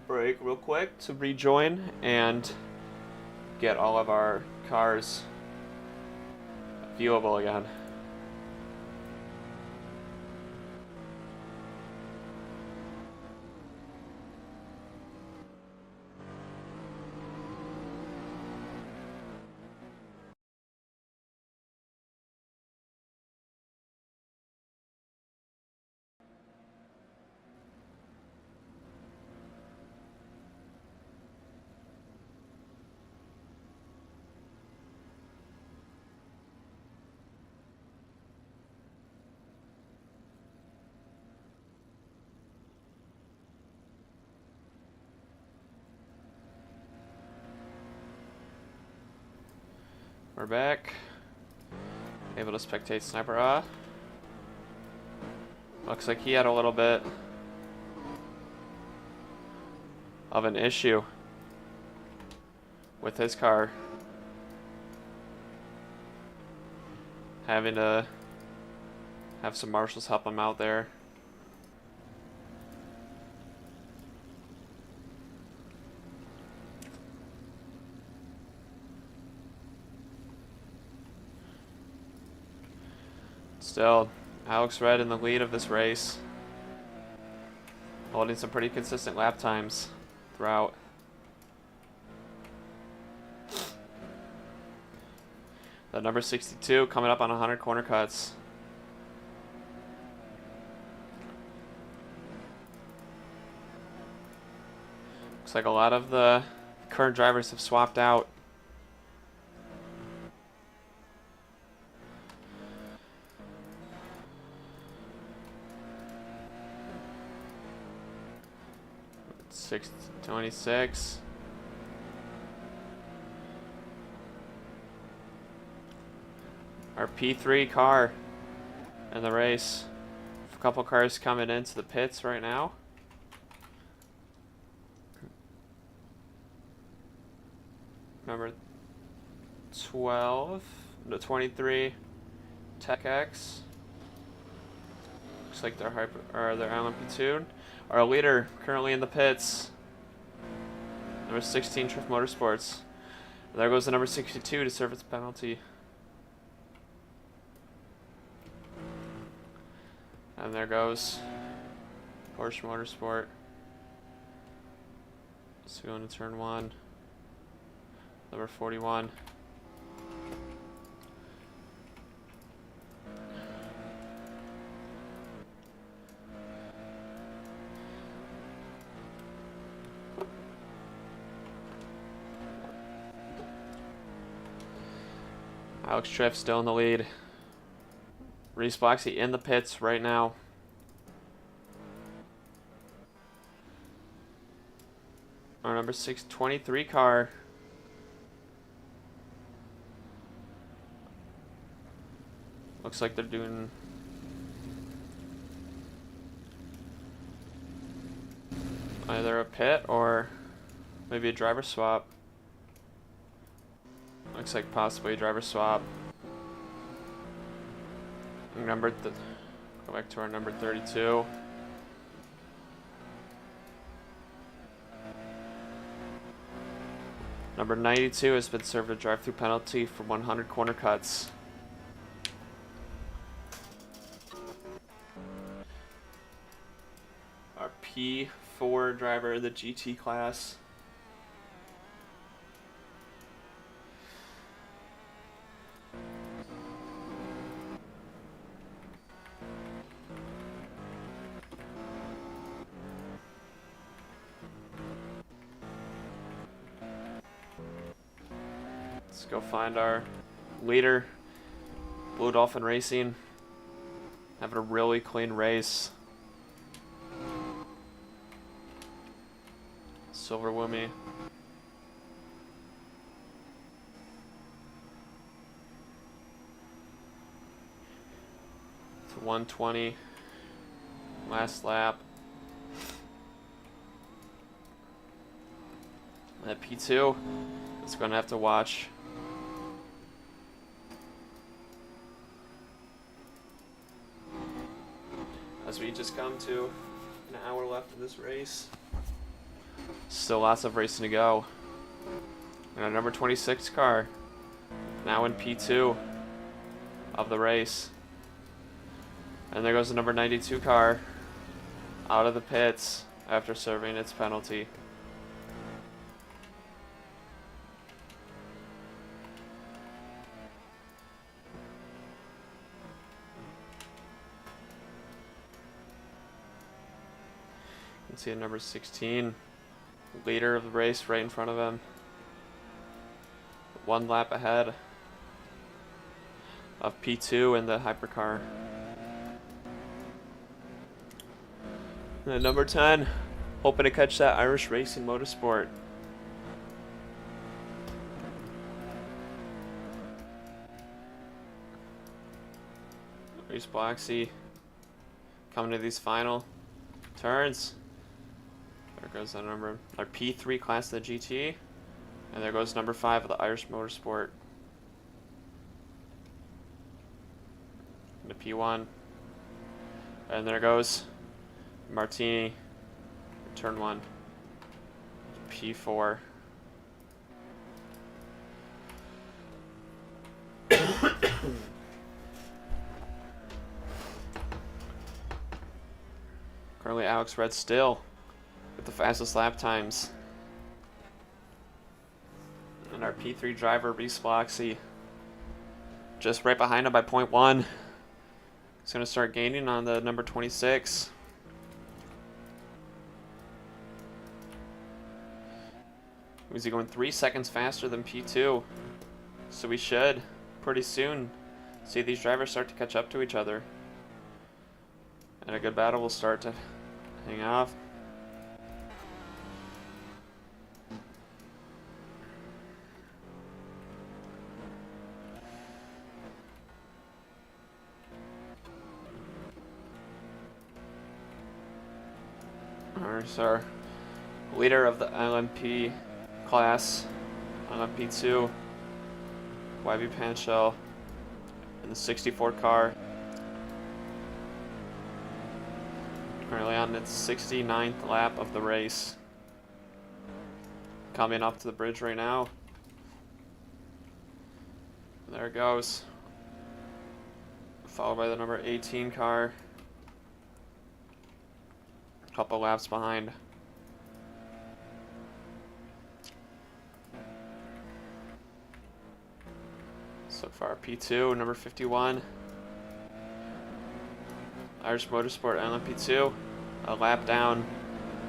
Speaker 2: break real quick to rejoin and get all of our cars viewable again. We're back. Able to spectate Sniper Ah. Looks like he had a little bit of an issue with his car. Having to have some marshals help him out there. Still, Alex Red in the lead of this race. Holding some pretty consistent lap times throughout. The number 62 coming up on 100 corner cuts. Looks like a lot of the current drivers have swapped out. Six 26. Our P3 car in the race. A couple cars coming into the pits right now. Number 12, the 23 Tech X. Looks like they're they're LMP2. Our leader currently in the pits. Number 16 Trift Motorsports. There goes the number 62 to serve its penalty. And there goes Porsche Motorsport. So going to turn 1. Number 41. Alex Triff still in the lead. Reese Bloxy in the pits right now. Our number 623 car. Looks like they're doing either a pit or maybe a driver swap. Looks like possibly a driver swap. Go back to our number 32. Number 92 has been served a drive-through penalty for 100 corner cuts. Our P4 driver in the GT class. Let's go find our leader Blue Dolphin Racing having a really clean race. Silver Woomy. To 120. Last lap. That P2 is going to have to watch. As we just come to an hour left of this race. Still lots of racing to go. And our number 26 car, now in P2 of the race. And there goes the number 92 car out of the pits after serving its penalty. You can see the number 16, leader of the race, right in front of him. 1 lap ahead of P2 in the hypercar. And then number 10, hoping to catch that Irish Racing Motorsport. Reese Bloxy coming to these final turns. There goes the number, our P3 class of the GT. And there goes number 5 of the Irish Motorsport. And the P1. And there goes Martini, turn 1. P4. Currently Alex Red still with the fastest lap times. And our P3 driver, Reese Bloxy, just right behind him by 0.1. He's going to start gaining on the number 26. He's going 3 seconds faster than P2. So we should pretty soon see these drivers start to catch up to each other. And a good battle will start to hang off. There's our leader of the LMP class, LMP2, YB Panchel, in the 64 car. Currently on its 69th lap of the race. Coming up to the bridge right now. There it goes. Followed by the number 18 car. Couple laps behind. So far, P2, number 51. Irish Motorsport LMP2, a lap down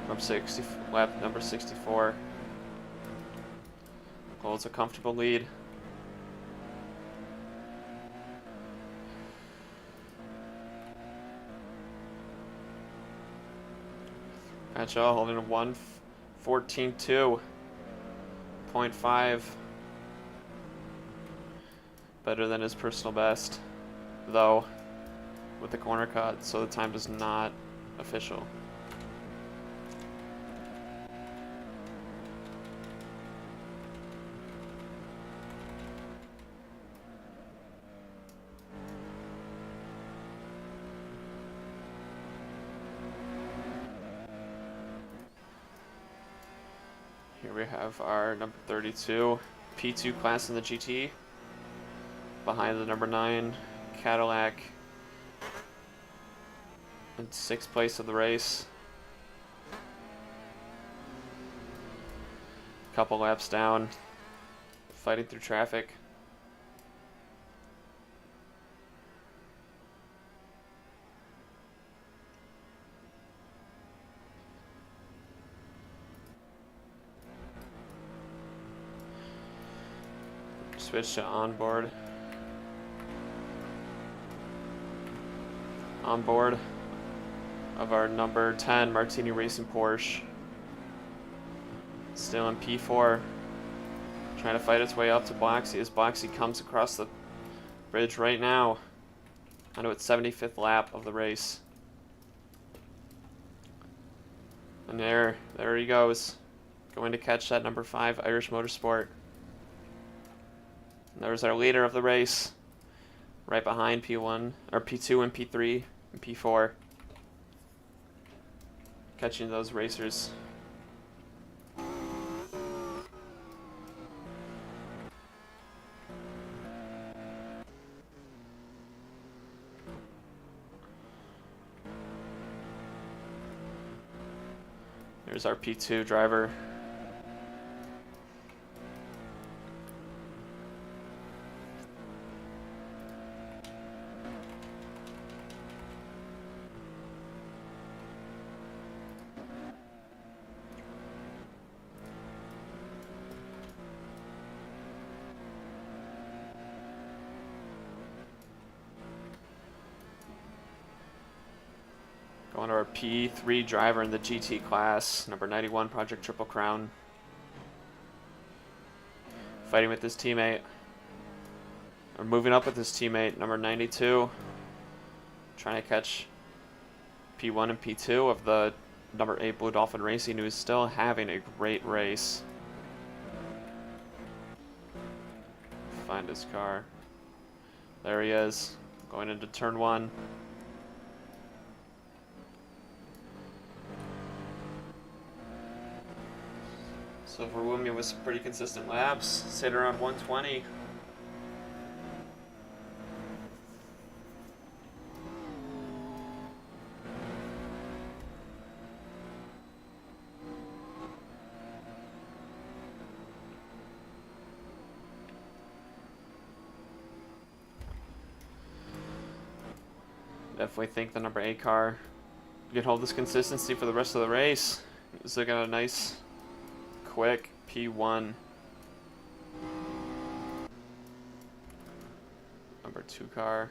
Speaker 2: from lap number 64. Holds a comfortable lead. Panchel holding a 1:14.2, 0.5 better than his personal best, though with the corner cut, so the time is not official. Here we have our number 32 P2 class in the GT. Behind the number 9 Cadillac in 6th place of the race. Couple laps down, fighting through traffic. Switch to onboard. on board of our number 10 Martini Racing Porsche. Still in P4. Trying to fight its way up to Bloxy as Bloxy comes across the bridge right now onto its 75th lap of the race. And there he goes. Going to catch that number 5 Irish Motorsport. And there's our leader of the race. Right behind P1, or P2 and P3 and P4. Catching those racers. There's our P2 driver. Going to our P3 driver in the GT class, number 91 Project Triple Crown. Fighting with his teammate, or moving up with his teammate, number 92. Trying to catch P1 and P2 of the number 8 Blue Dolphin Racing, who is still having a great race. Find his car. There he is, going into turn 1. So for Wumi with some pretty consistent laps, sit around 120. Definitely think the number 8 car can hold this consistency for the rest of the race. It's looking at a nice quick P1. Number 2 car.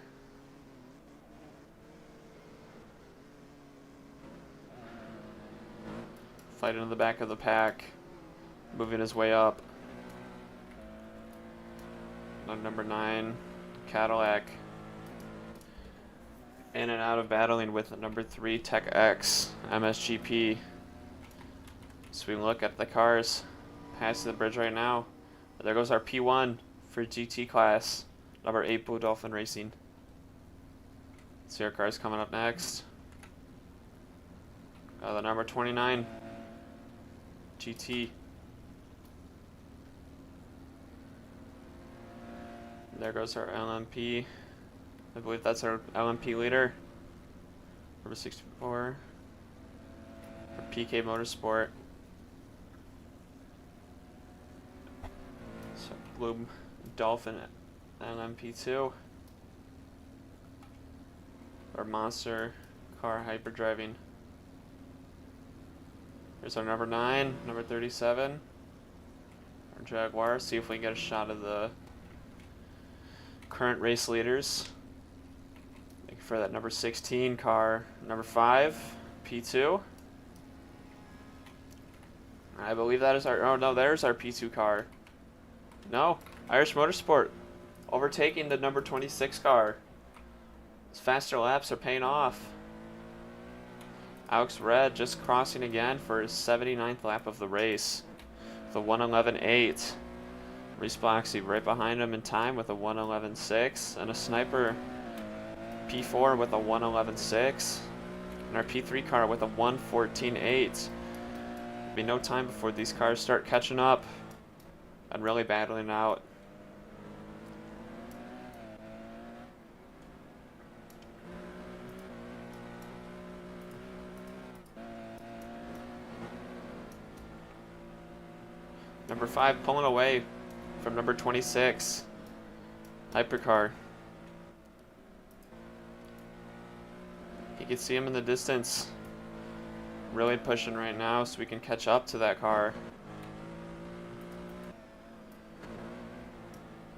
Speaker 2: Fighting in the back of the pack. Moving his way up. Number 9 Cadillac. In and out of battling with number 3 Tech X MSGP. So we look at the cars passing the bridge right now. There goes our P1 for GT class, number 8 Blue Dolphin Racing. See our cars coming up next. The number 29 GT. There goes our LMP. I believe that's our LMP leader. Number 64. For PK Motorsport. So Blue Dolphin LMP2. Our monster car hyperdriving. Here's our number 9, number 37. Our Jaguar. See if we can get a shot of the current race leaders. Looking for that number 16 car, number 5, P2. I believe that is our, oh no, there's our P2 car. No, Irish Motorsport overtaking the number 26 car. These faster laps are paying off. Alex Red just crossing again for his 79th lap of the race. The 1:11.8. Reese Bloxy right behind him in time with a 1:11.6. And a Sniper P4 with a 1:11.6. And our P3 car with a 1:14.8. There'll be no time before these cars start catching up and really battling out. Number 5 pulling away from number 26. Hypercar. You can see him in the distance. Really pushing right now so we can catch up to that car.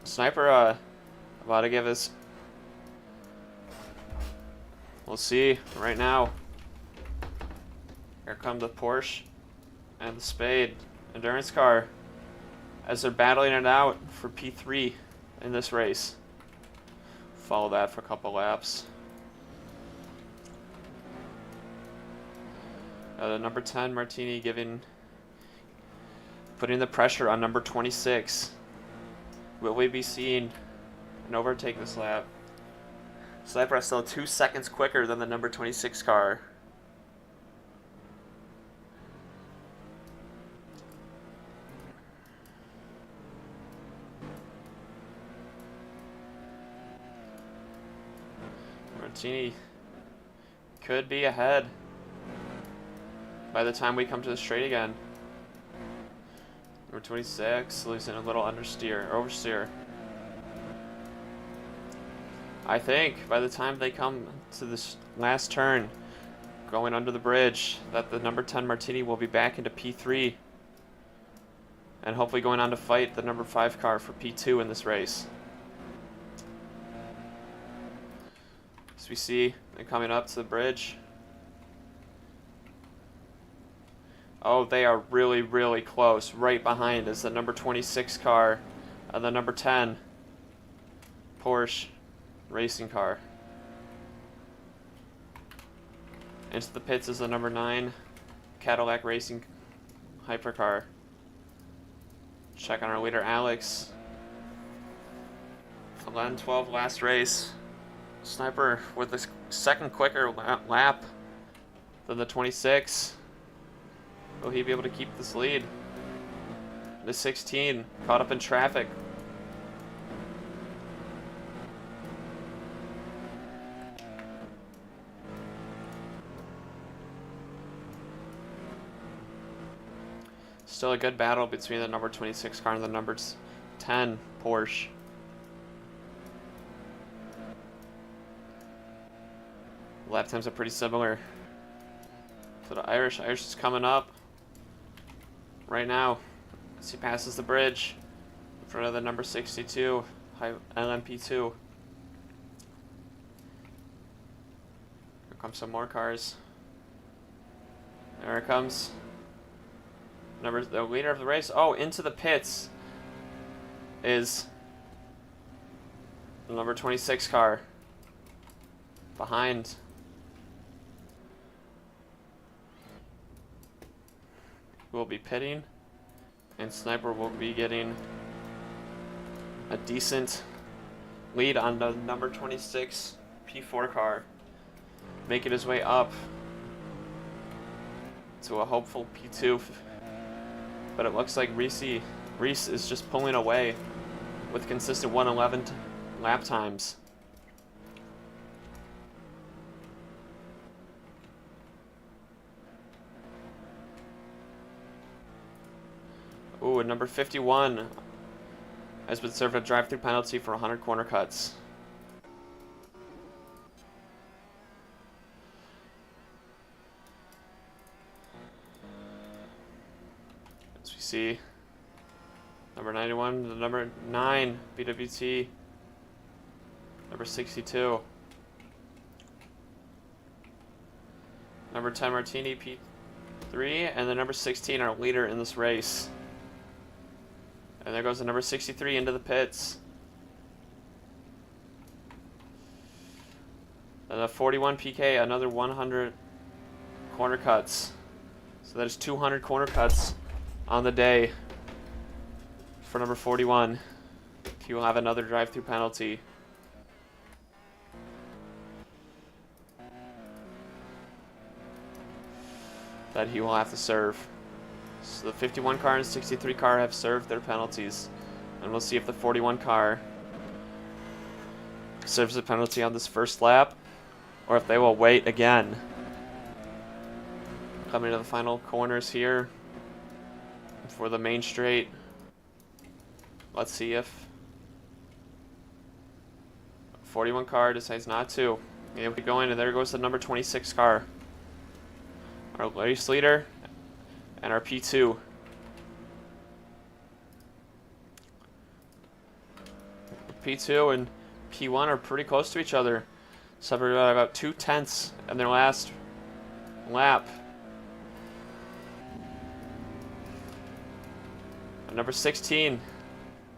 Speaker 2: Sniper about to give us We'll see right now. Here come the Porsche and the Spade endurance car as they're battling it out for P3 in this race. Follow that for a couple laps. The number 10 Martini putting the pressure on number 26. Will we be seeing an overtake this lap? Sniper is still 2 seconds quicker than the number 26 car. Martini could be ahead by the time we come to the straight again. Number 26 losing a little oversteer. I think by the time they come to this last turn, going under the bridge, that the number 10 Martini will be back into P3 and hopefully going on to fight the number 5 car for P2 in this race. As we see, they're coming up to the bridge. Oh, they are really, really close. Right behind is the number 26 car and the number 10 Porsche racing car. Into the pits is the number 9 Cadillac racing hypercar. Check on our leader, Alex. 11-12 last race. Sniper with the second quicker lap than the 26. Will he be able to keep this lead? The 16 caught up in traffic. Still a good battle between the number 26 car and the number 10 Porsche. Lap times are pretty similar. So the Irish is coming up right now as he passes the bridge in front of the number 62 LMP2. Here comes some more cars. There it comes. The leader of the race. Oh, into the pits is the number 26 car behind. Will be pitting, and Sniper will be getting a decent lead on the number 26 P4 car, making his way up to a hopeful P2. But it looks like Reese is just pulling away with consistent 1:11 lap times. Ooh, and number 51 has been served a drive-through penalty for 100 corner cuts. As we see, number 91, the number 9 BWT, number 62, number 10 Martini P3, and the number 16 our leader in this race. And there goes the number 63 into the pits. And the 41 PK, another 100 corner cuts. So that is 200 corner cuts on the day for number 41. He will have another drive-through penalty. That he will have to serve. So the 51 car and 63 car have served their penalties. And we'll see if the 41 car serves a penalty on this first lap, or if they will wait again. Coming to the final corners here for the main straight. Let's see if 41 car decides not to. Yeah, we go in, and there goes the number 26 car. Our race leader and our P2. P2 and P1 are pretty close to each other. Separated by about 2/10 in their last lap. And number 16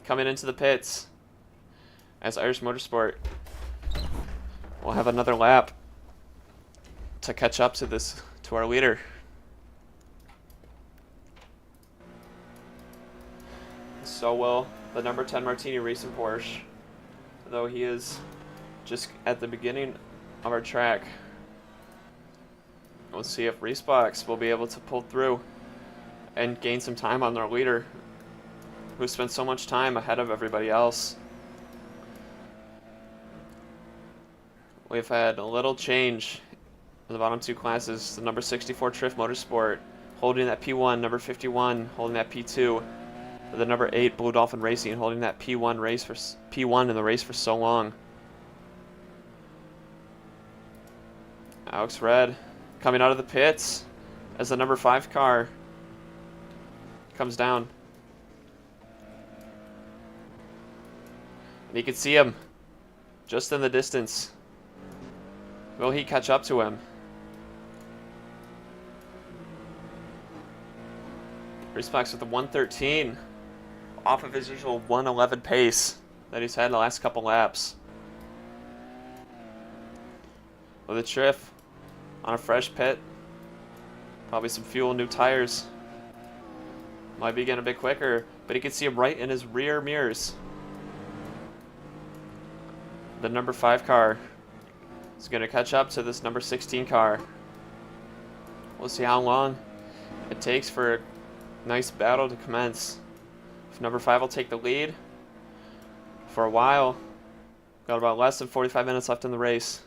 Speaker 2: coming into the pits as Irish Motorsport will have another lap to catch up to our leader. So will the number 10 Martini Racing Porsche, though he is just at the beginning of our track. We'll see if Racebox will be able to pull through and gain some time on their leader, who spent so much time ahead of everybody else. We've had a little change in the bottom two classes. The number 64 Triff Motorsport holding that P1, number 51 holding that P2, the number 8 Blue Dolphin Racing holding that P1 in the race for so long. Alex Red coming out of the pits as the number 5 car comes down. And you can see him just in the distance. Will he catch up to him? Racebox with the 113 off of his usual 111 pace that he's had the last couple laps. With a Triff on a fresh pit, probably some fuel, new tires. Might be getting a bit quicker, but you can see him right in his rear mirrors. The number 5 car is going to catch up to this number 16 car. We'll see how long it takes for a nice battle to commence. If number 5 will take the lead for a while. Got about less than 45 minutes left in the race.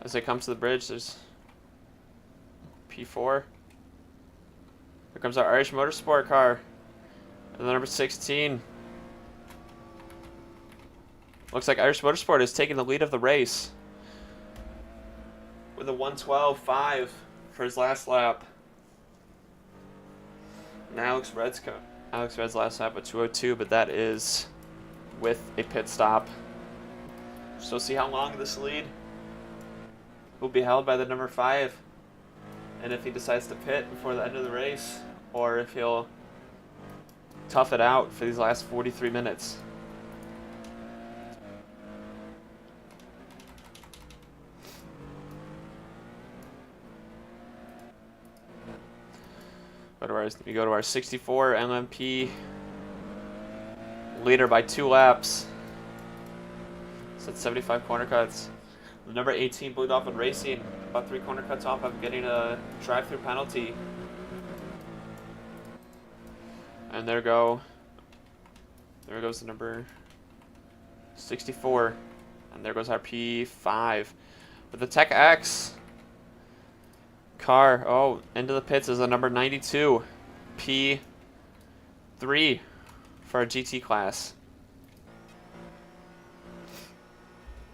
Speaker 2: As they come to the bridge, there's P4. Here comes our Irish Motorsport car. And the number 16. Looks like Irish Motorsport is taking the lead of the race with a 1:12.5 for his last lap. And Alex Red's last lap at 2:02, but that is with a pit stop. So see how long this lead will be held by the number 5, and if he decides to pit before the end of the race, or if he'll tough it out for these last 43 minutes. We go to our 64 LMP leader by 2 laps. So that's 75 corner cuts. The number 18 Blue Dolphin Racing about 3 corner cuts off of getting a drive-through penalty. And there goes the number 64. And there goes our P5. But the Tech X car, into the pits is the number 92 P3 for our GT class.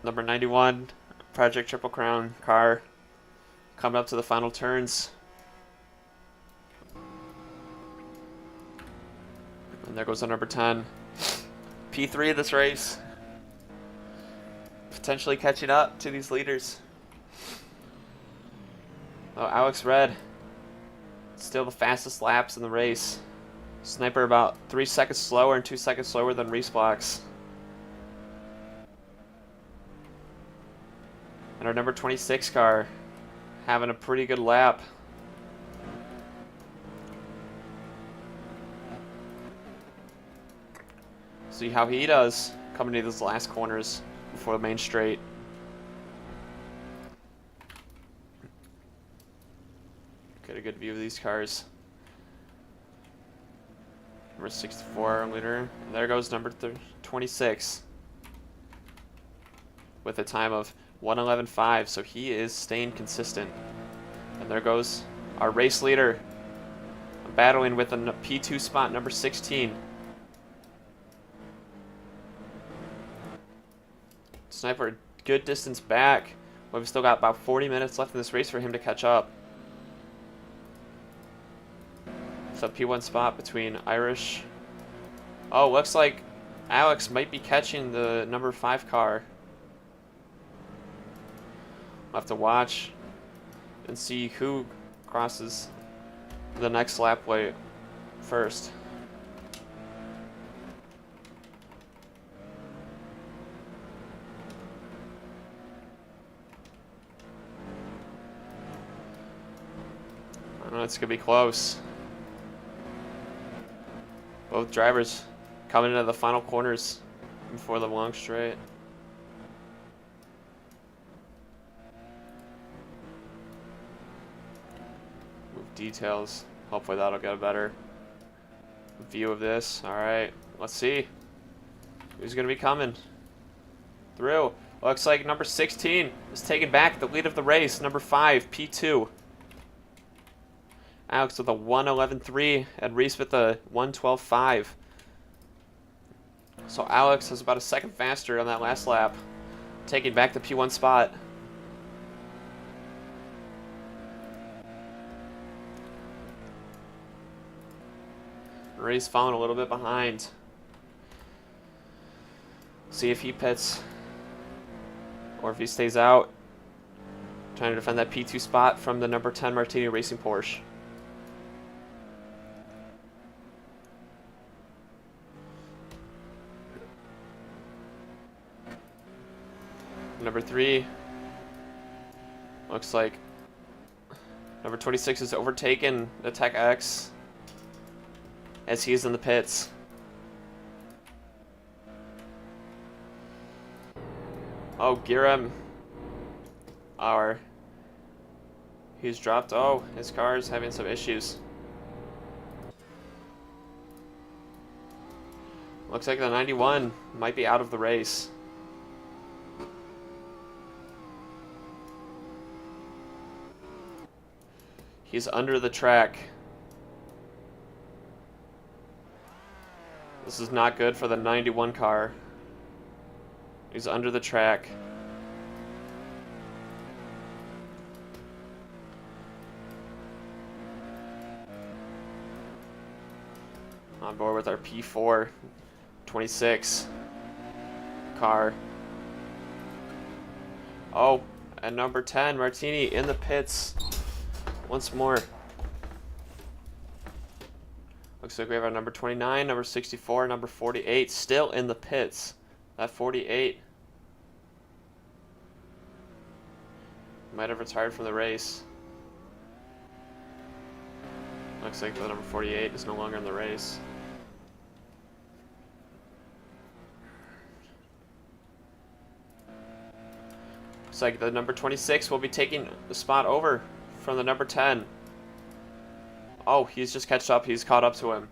Speaker 2: Number 91 Project Triple Crown car coming up to the final turns. And there goes the number 10 P3 of this race. Potentially catching up to these leaders. Alex Red, still the fastest laps in the race. Sniper about 3 seconds slower and 2 seconds slower than Racebox. And our number 26 car having a pretty good lap. See how he does coming to those last corners before the main straight. Get a good view of these cars. Number 64 leader. And there goes number 26 with a time of 1:11.5, so he is staying consistent. And there goes our race leader battling with a P2 spot, number 16. Sniper, good distance back. We've still got about 40 minutes left in this race for him to catch up. So P1 spot between Irish Oh, looks like Alex might be catching the number 5 car. We'll have to watch and see who crosses the next lap way first. I know it's gonna be close. Both drivers coming into the final corners before the long straight. Move details. Hopefully that'll get a better view of this. All right, let's see who's gonna be coming through. Looks like number 16 is taking back the lead of the race. Number 5, P2. Alex with a 1:11.3 and Reese with a 1:12.5. So Alex is about a second faster on that last lap, taking back the P1 spot. Reese falling a little bit behind. See if he pits or if he stays out. Trying to defend that P2 spot from the number 10 Martini Racing Porsche. Number 3, looks like number 26 has overtaken the Tech X as he is in the pits. Oh, Giram, he's dropped. Oh, his car is having some issues. Looks like the 91 might be out of the race. He's under the track. This is not good for the 91 car. He's under the track. On board with our P4 26 car. Oh, and number 10, Martini in the pits once more. Looks like we have our number 29, number 64, number 48 still in the pits. That 48 might have retired from the race. Looks like the number 48 is no longer in the race. Looks like the number 26 will be taking the spot over from the number 10. Oh, he's just catched up. He's caught up to him.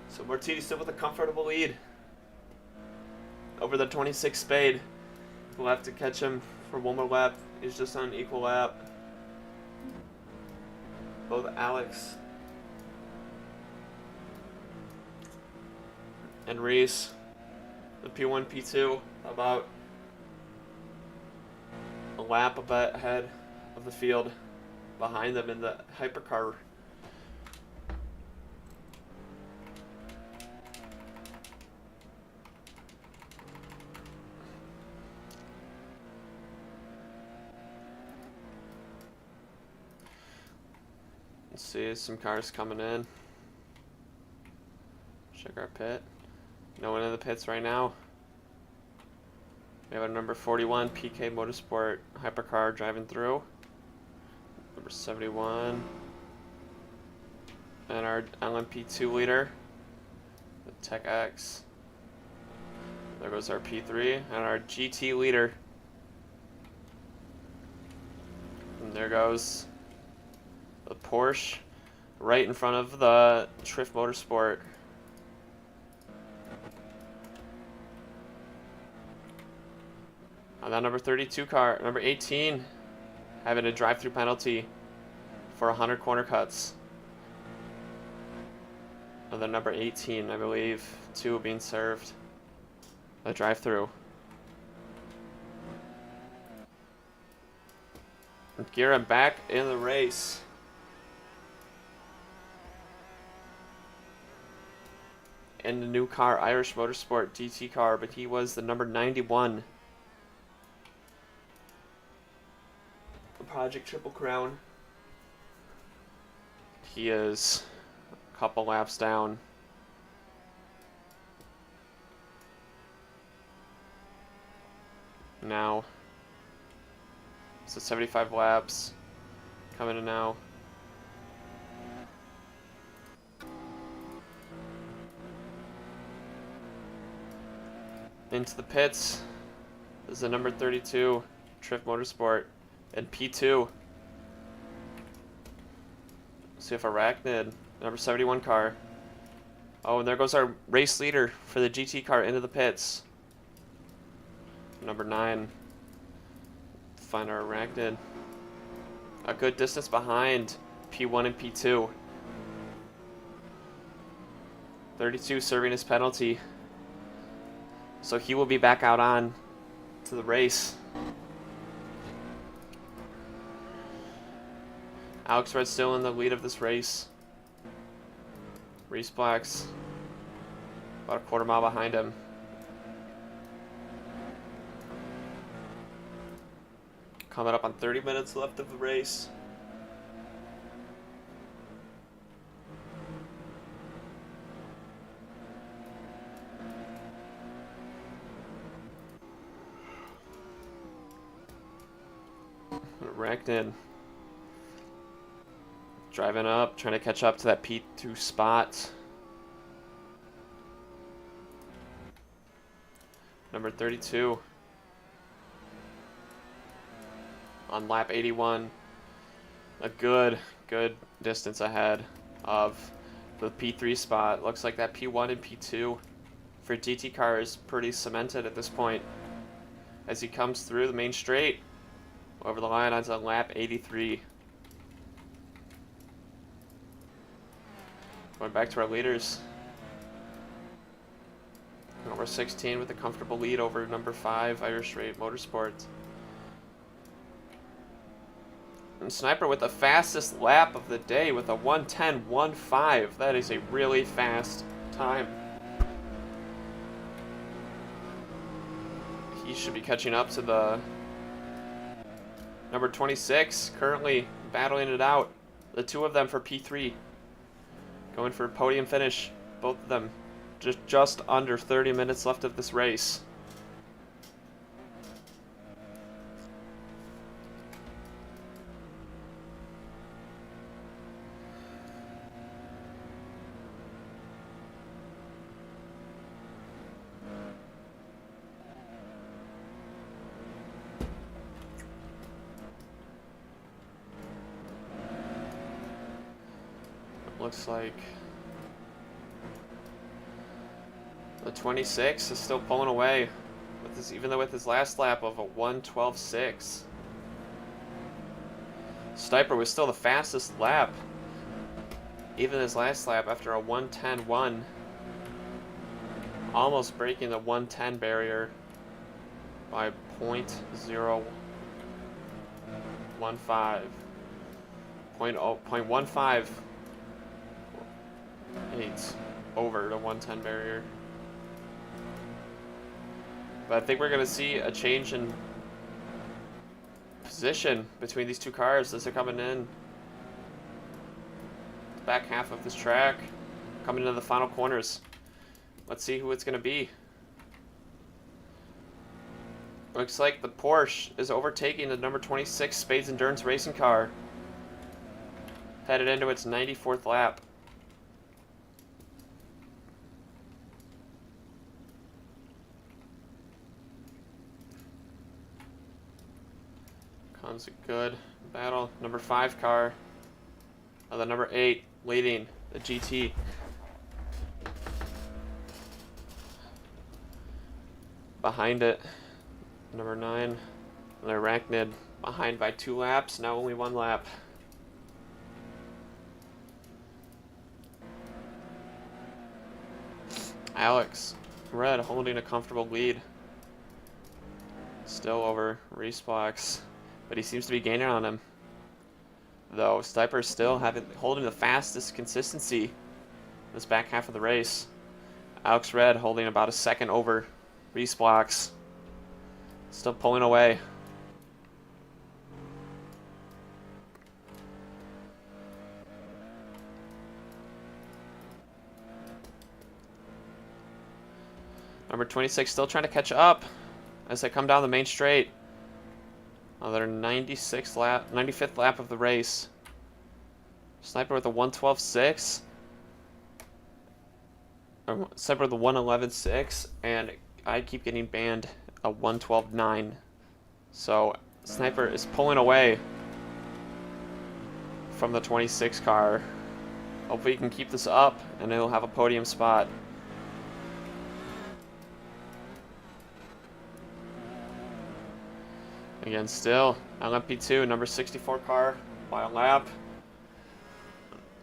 Speaker 2: So Martini still with a comfortable lead over the 26 Spade. We'll have to catch him for one more lap. He's just on equal lap. Both Alex and Reese, the P1, P2, about a lap ahead of the field, behind them in the hypercar. Let's see, some cars coming in. Check our pit. No one in the pits right now. We have our number 41 PK Motorsport hypercar driving through. Number 71. And our LMP2 leader, the Tech X. There goes our P3 and our GT leader. And there goes the Porsche right in front of the Triff Motorsport. On that number 32 car, number 18, having a drive-through penalty for 100 corner cuts. And then number 18, I believe, 2 being served a drive-through. Gira back in the race. in the new car, Irish Motorsport GT car, but he was the number 91. Project Triple Crown. He is a couple laps down. Now, so 75 laps coming in now. Into the pits. This is the number 32, Trift Motorsport, and P2. See if Arachnid, number 71 car. Oh, and there goes our race leader for the GT car into the pits. Number 9. Find our Arachnid. A good distance behind P1 and P2. 32 serving his penalty. So he will be back out on to the race. Alex Red still in the lead of this race. Reese Black's about a quarter mile behind him. Coming up on 30 minutes left of the race. Arachnid driving up, trying to catch up to that P2 spot. Number 32 on lap 81. A good distance ahead of the P3 spot. Looks like that P1 and P2 for GT car is pretty cemented at this point as he comes through the main straight over the line onto lap 83. Going back to our leaders. Number 16 with a comfortable lead over number 5, Irish Motorsport. And Sniper with the fastest lap of the day with a 1:10.15. That is a really fast time. He should be catching up to the number 26, currently battling it out. The two of them for P3. Going for a podium finish, both of them. Just under 30 minutes left of this race. Looks like the 26 is still pulling away, with his, even though with his last lap of a 1:12.6. Stiper was still the fastest lap, even his last lap after a 1:10.1, almost breaking the 1:10 barrier by 0.015. 0.15 over the 1:10 barrier. But I think we're going to see a change in position between these two cars as they're coming in the back half of this track, coming into the final corners. Let's see who it's going to be. Looks like the Porsche is overtaking the number 26 Spades Endurance Racing car, headed into its 94th lap. Comes a good battle. Number 5 car, the number 8 leading the GT. Behind it, number 9, the Arachnid, behind by 2 laps, now only 1 lap. Alex Red holding a comfortable lead. Still over Reese Blacks, but he seems to be gaining on him. Though Stiper still holding the fastest consistency this back half of the race. Alex Red holding about a second over Reese blocks. Still pulling away. Number 26 still trying to catch up as they come down the main straight. On their 95th lap of the race. Sniper with a 112.6. Sniper with a 111.6, and I keep getting banned a 112.9. So Sniper is pulling away from the 26 car. Hopefully he can keep this up, and he'll have a podium spot. Again, still LMP2, number 64 car by a lap.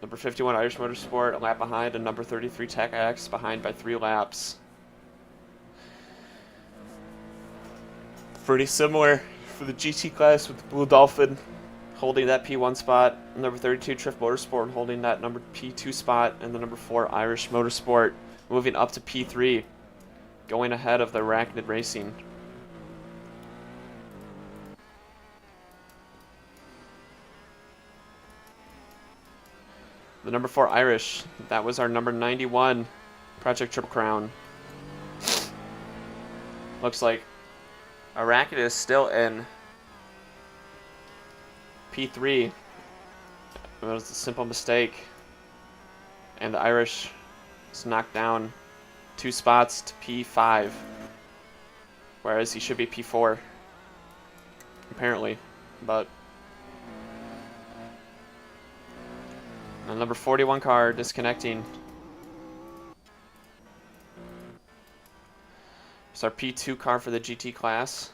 Speaker 2: Number 51 Irish Motorsport a lap behind, and number 33 Tech X behind by 3 laps. Pretty similar for the GT class with the Blue Dolphin holding that P1 spot, number 32 Triff Motorsport holding that number P2 spot, and the number 4 Irish Motorsport moving up to P3, going ahead of the Arachnid Racing. The number 4 Irish, that was our number 91 Project Triple Crown. Looks like Arachnid is still in P3. It was a simple mistake. And the Irish is knocked down 2 spots to P5. Whereas he should be P4. Apparently. But the number 41 car disconnecting. It's our P2 car for the GT class.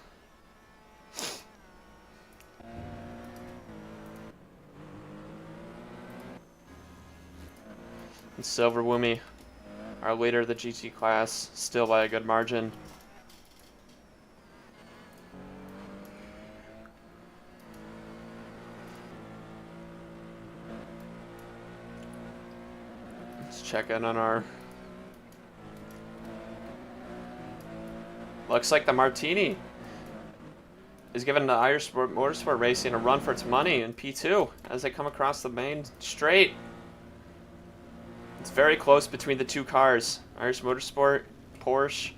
Speaker 2: And Silver Woomy, our leader of the GT class, still by a good margin. Check in on our... Looks like the Martini is giving the Irish Motorsport Racing a run for its money in P2 as they come across the main straight. It's very close between the 2 cars. Irish Motorsport, Porsche.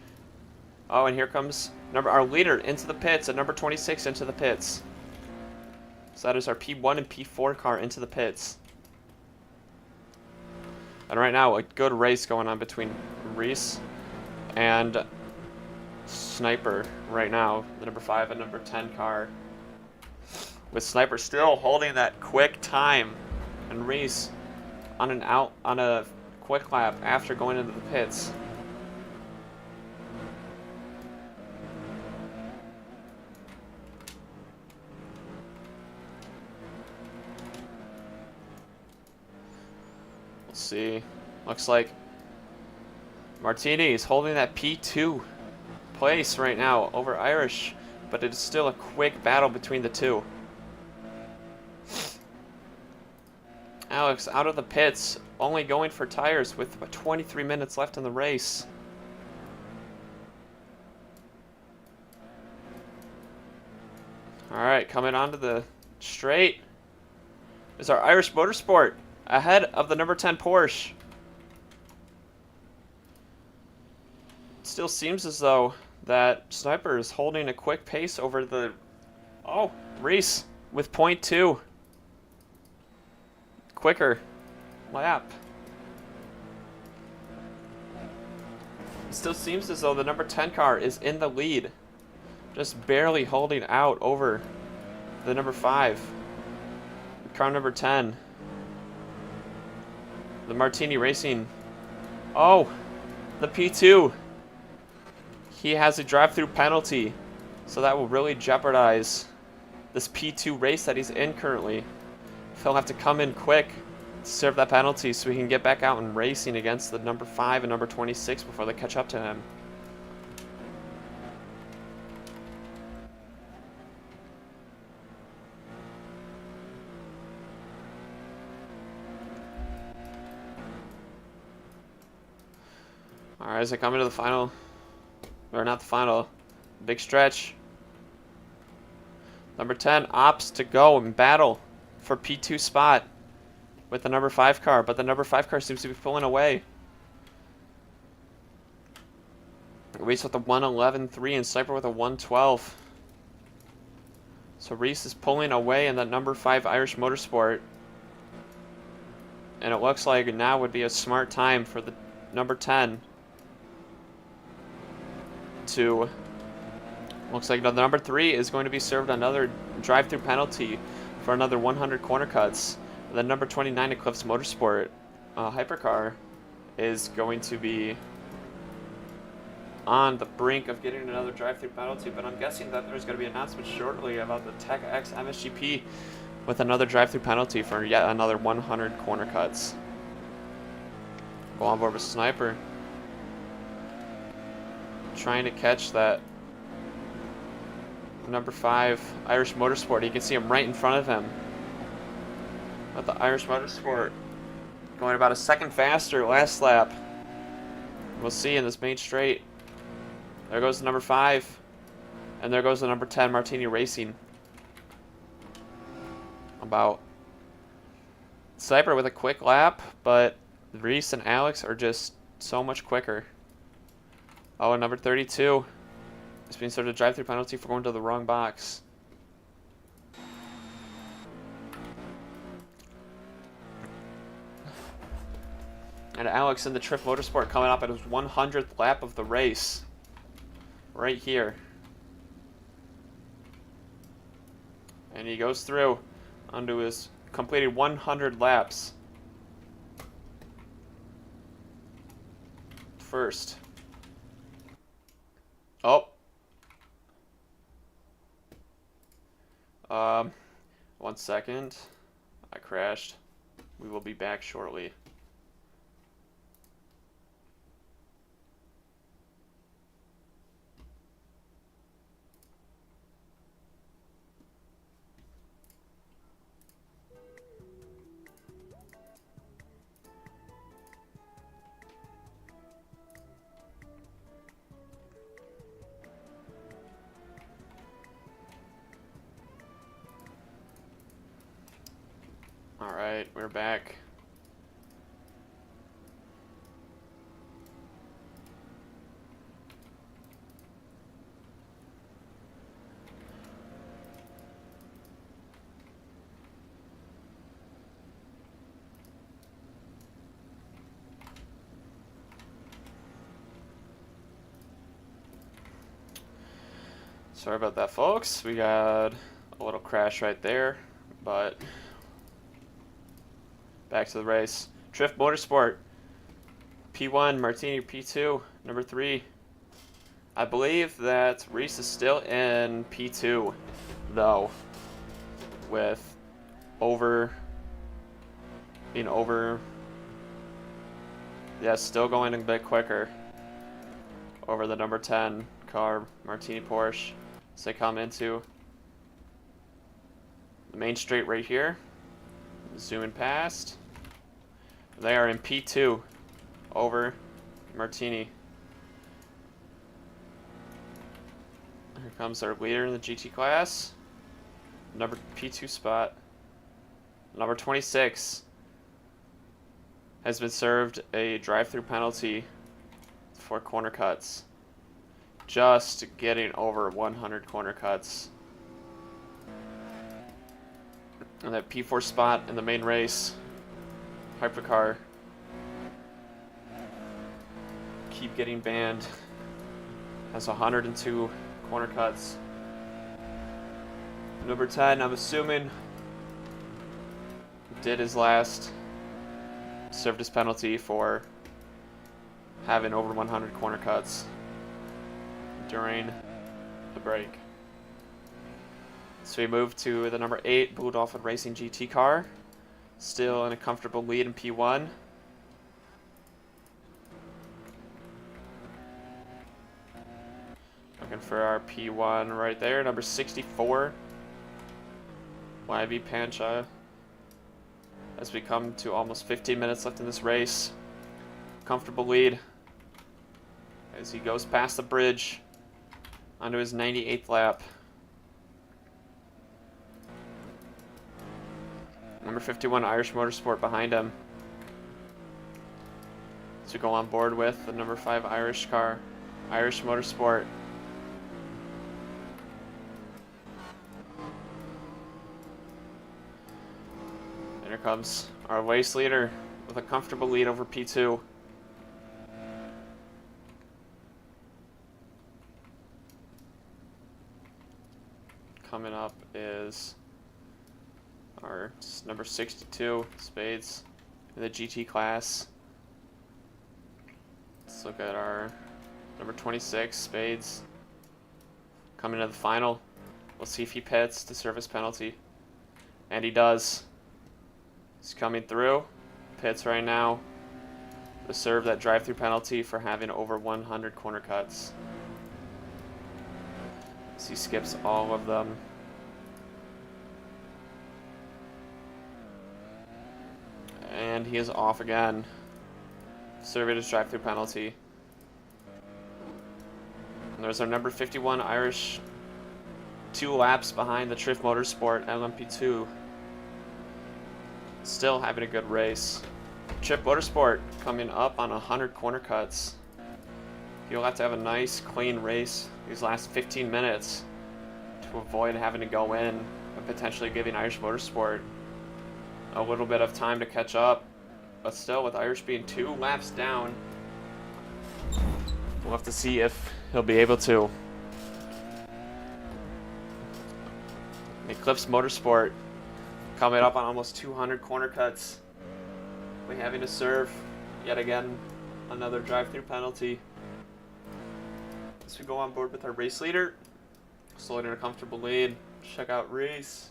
Speaker 2: Oh, and here comes our leader into the pits, at number 26 into the pits. So that is our P1 and P4 car into the pits. And right now, a good race going on between Reese and Sniper right now, the number 5 and number 10 car. With Sniper still holding that quick time, and Reese on a quick lap after going into the pits. See, looks like Martini is holding that P2 place right now over Irish, but it's still a quick battle between the 2. Alex out of the pits, only going for tires with about 23 minutes left in the race. Alright, coming onto the straight is our Irish Motorsport, ahead of the number 10 Porsche. It still seems as though that Sniper is holding a quick pace over the... Oh, Reese with .2. Quicker lap. It still seems as though the number 10 car is in the lead. Just barely holding out over the number 5. Car number 10. The Martini Racing. Oh, the P2. He has a drive-through penalty, so that will really jeopardize this P2 race that he's in currently. He'll have to come in quick to serve that penalty so he can get back out and racing against the number 5 and number 26 before they catch up to him. Alright, as I come into the final, or not the final, big stretch. Number 10 opts to go and battle for P2 spot with the number 5 car, but the number 5 car seems to be pulling away. Reese with a 111.3 and Sniper with a 112. So Reese is pulling away in that number 5 Irish Motorsport. And it looks like now would be a smart time for the number 10 to... Looks like the number 3 is going to be served another drive-through penalty for another 100 corner cuts. The number 29 Eclipse Motorsport hypercar is going to be on the brink of getting another drive-through penalty, but I'm guessing that there's going to be an announcement shortly about the Tech X MSGP with another drive-through penalty for yet another 100 corner cuts. Go on board with Sniper, trying to catch that number 5 Irish Motorsport. You can see him right in front of him. But the Irish Motorsport going about a second faster last lap. We'll see in this main straight. There goes the number 5. And there goes the number 10 Martini Racing. About Sniper with a quick lap, but Reese and Alex are just so much quicker. Oh, and number 32 is being served a drive-through penalty for going to the wrong box. And Alex in the Triff Motorsport coming up at his 100th lap of the race. Right here. And he goes through onto his completed 100 laps. First. Oh. 1 second. I crashed. We will be back shortly. Alright, we're back. Sorry about that, folks. We got a little crash right there, but back to the race. Triff Motorsport, P1, Martini P2, number 3. I believe that Reese is still in P2, though, with yeah, still going a bit quicker over the number 10 car, Martini Porsche. So they come into the main straight right here. Zooming past. They are in P2 over Martini. Here comes our leader in the GT class. Number P2 spot. Number 26 has been served a drive-through penalty for corner cuts. Just getting over 100 corner cuts. And that P4 spot in the main race. Hypercar. Keep getting banned. Has 102 corner cuts. Number 10, I'm assuming, did his last. Served his penalty for having over 100 corner cuts during the break. So we move to the number 8 Blue Dolphin Racing GT car. Still in a comfortable lead in P1. Looking for our P1 right there, number 64. YB Pancha. As we come to almost 15 minutes left in this race. Comfortable lead. as he goes past the bridge onto his 98th lap. Number 51 Irish Motorsport behind him. To go on board with the number 5 Irish car, Irish Motorsport. And here comes our race leader with a comfortable lead over P2. Coming up is our number 62 Spades in the GT class. Let's look at our number 26 Spades coming to the final. We'll see if he pits to serve his penalty, and he does. He's coming through, pits right now to serve that drive-through penalty for having over 100 corner cuts. So he skips all of them. And he is off again, serving his drive-through penalty. And there's our number 51 Irish, 2 laps behind the Triff Motorsport LMP2. Still having a good race. Triff Motorsport coming up on 100 corner cuts. He'll have to have a nice, clean race these last 15 minutes to avoid having to go in and potentially giving Irish Motorsport a little bit of time to catch up. But still, with Irish being 2 laps down, we'll have to see if he'll be able to. Eclipse Motorsport coming up on almost 200 corner cuts. We're having to serve yet again another drive-through penalty. As we go on board with our race leader, slowly in a comfortable lead. Check out Reese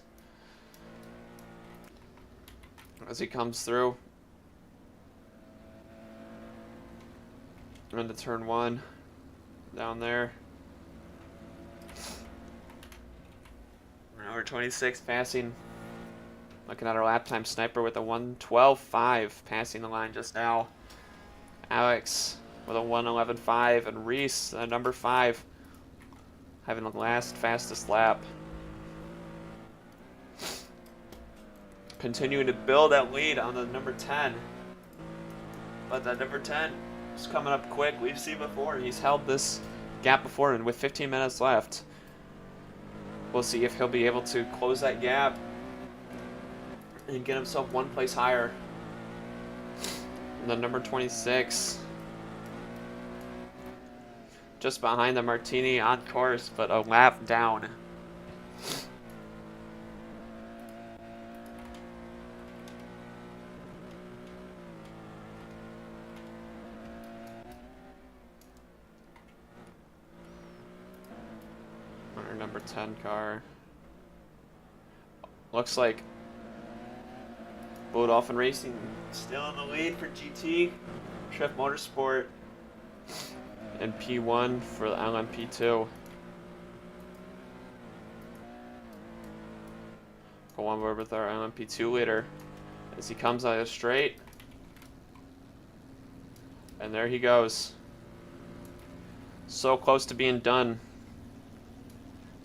Speaker 2: as he comes through into turn 1 down there. Number 26 passing, looking at our lap time sniper with a 1:12.5 passing the line just now. Alex with a 1:11.5, and Reese, number 5, having the last fastest lap. Continuing to build that lead on the number 10. But that number 10 is coming up quick. We've seen before. He's held this gap before, and with 15 minutes left, we'll see if he'll be able to close that gap and get himself 1 place higher. And the number 26, just behind the Martini on course, but a lap down. Our number 10 car. Looks like Blue Dolphin Racing still in the lead for GT, Triff Motorsport, and P1 for the LMP2. Go on board with our LMP2 leader as he comes out of straight. And there he goes. So close to being done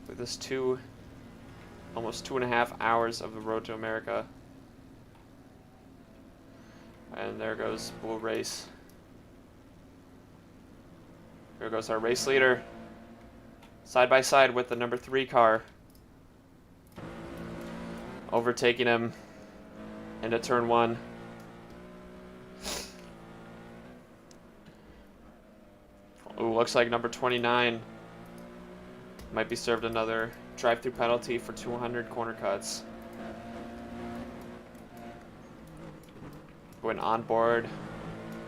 Speaker 2: with this almost 2.5 hours of the Road to America. And there goes Blue Race. There goes our race leader, side by side with the number 3 car, overtaking him into turn 1. Ooh, looks like number 29 might be served another drive-through penalty for 200 corner cuts. Going on board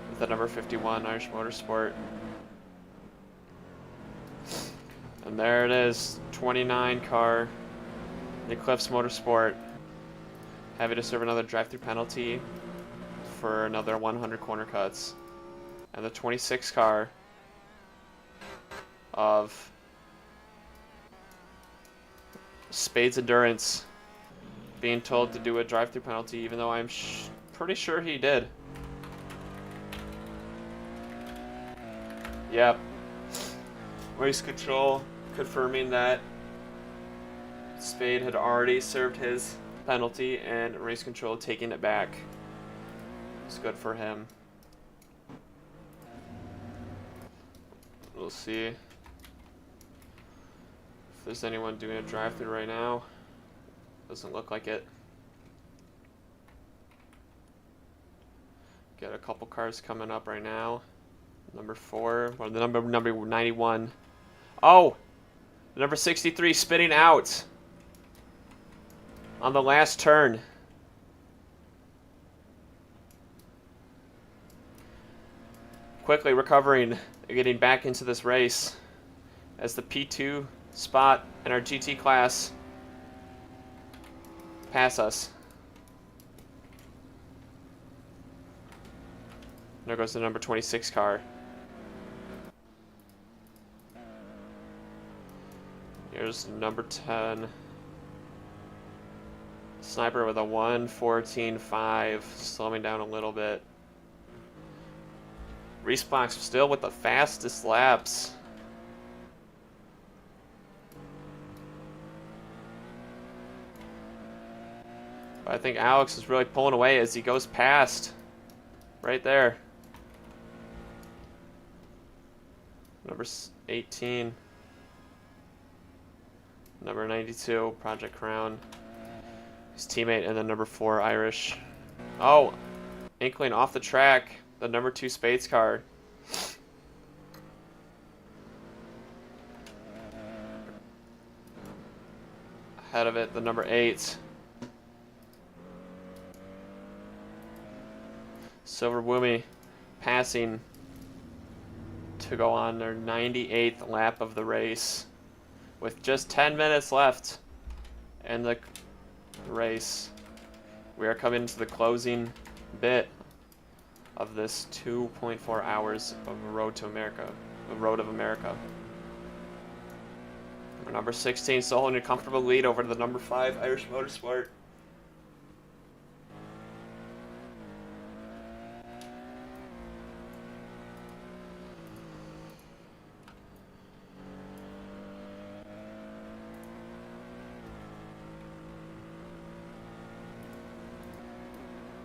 Speaker 2: with the number 51 Irish Motorsport. And there it is, 29 car, the Eclipse Motorsport, having to serve another drive-through penalty for another 100 corner cuts. And the 26 car of Spades Endurance being told to do a drive-through penalty, even though I'm pretty sure he did. Yep, Race control confirming that Spade had already served his penalty, and race control taking it back. It's good for him. We'll see if there's anyone doing a drive-through right now. Doesn't look like it. Got a couple cars coming up right now. Number 4, or the number 91. Oh! Number 63 spinning out on the last turn. Quickly recovering, getting back into this race as the P2 spot in our GT class pass us. There goes the number 26 car. Here's number 10. Sniper with a 1:14.5, slowing down a little bit. Respawn still with the fastest laps. But I think Alex is really pulling away as he goes past. Right there. Number 18. Number 92, Project Crown. His teammate, and then number 4, Irish. Oh, Inkling off the track. The number 2 Spades car. Ahead of it, the number 8. Silver Woomy passing to go on their 98th lap of the race. With just 10 minutes left in the race, we are coming to the closing bit of this 2.4 hours of Road to America, the Road of America. Number 16 still holding a comfortable lead over the number 5 Irish Motorsport.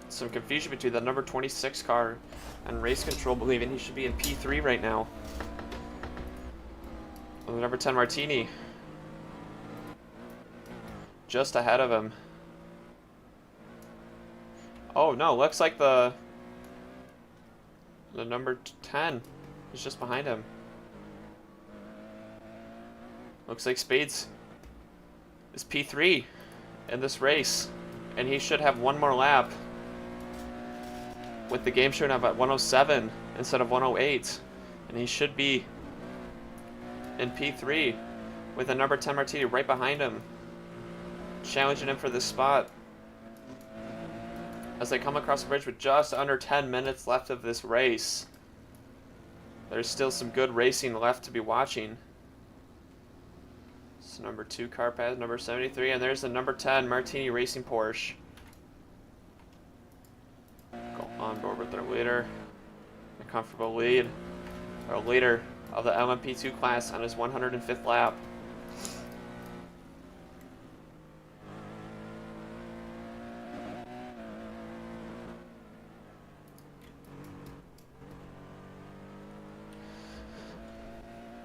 Speaker 2: Some confusion between the number 26 car and race control, believing he should be in P3 right now. And the number 10 Martini just ahead of him. Oh no, looks like the number 10 is just behind him. Looks like Spades is P3 in this race, and he should have one more lap, with the game showing up at 107 instead of 108, and he should be in P3 with the number 10 Martini right behind him, challenging him for this spot as they come across the bridge with just under 10 minutes left of this race. There's still some good racing left to be watching. It's number 2 car pass, number 73, and there's the number 10 Martini Racing Porsche. Go on board with their leader. A comfortable lead. Our leader of the LMP2 class on his 105th lap.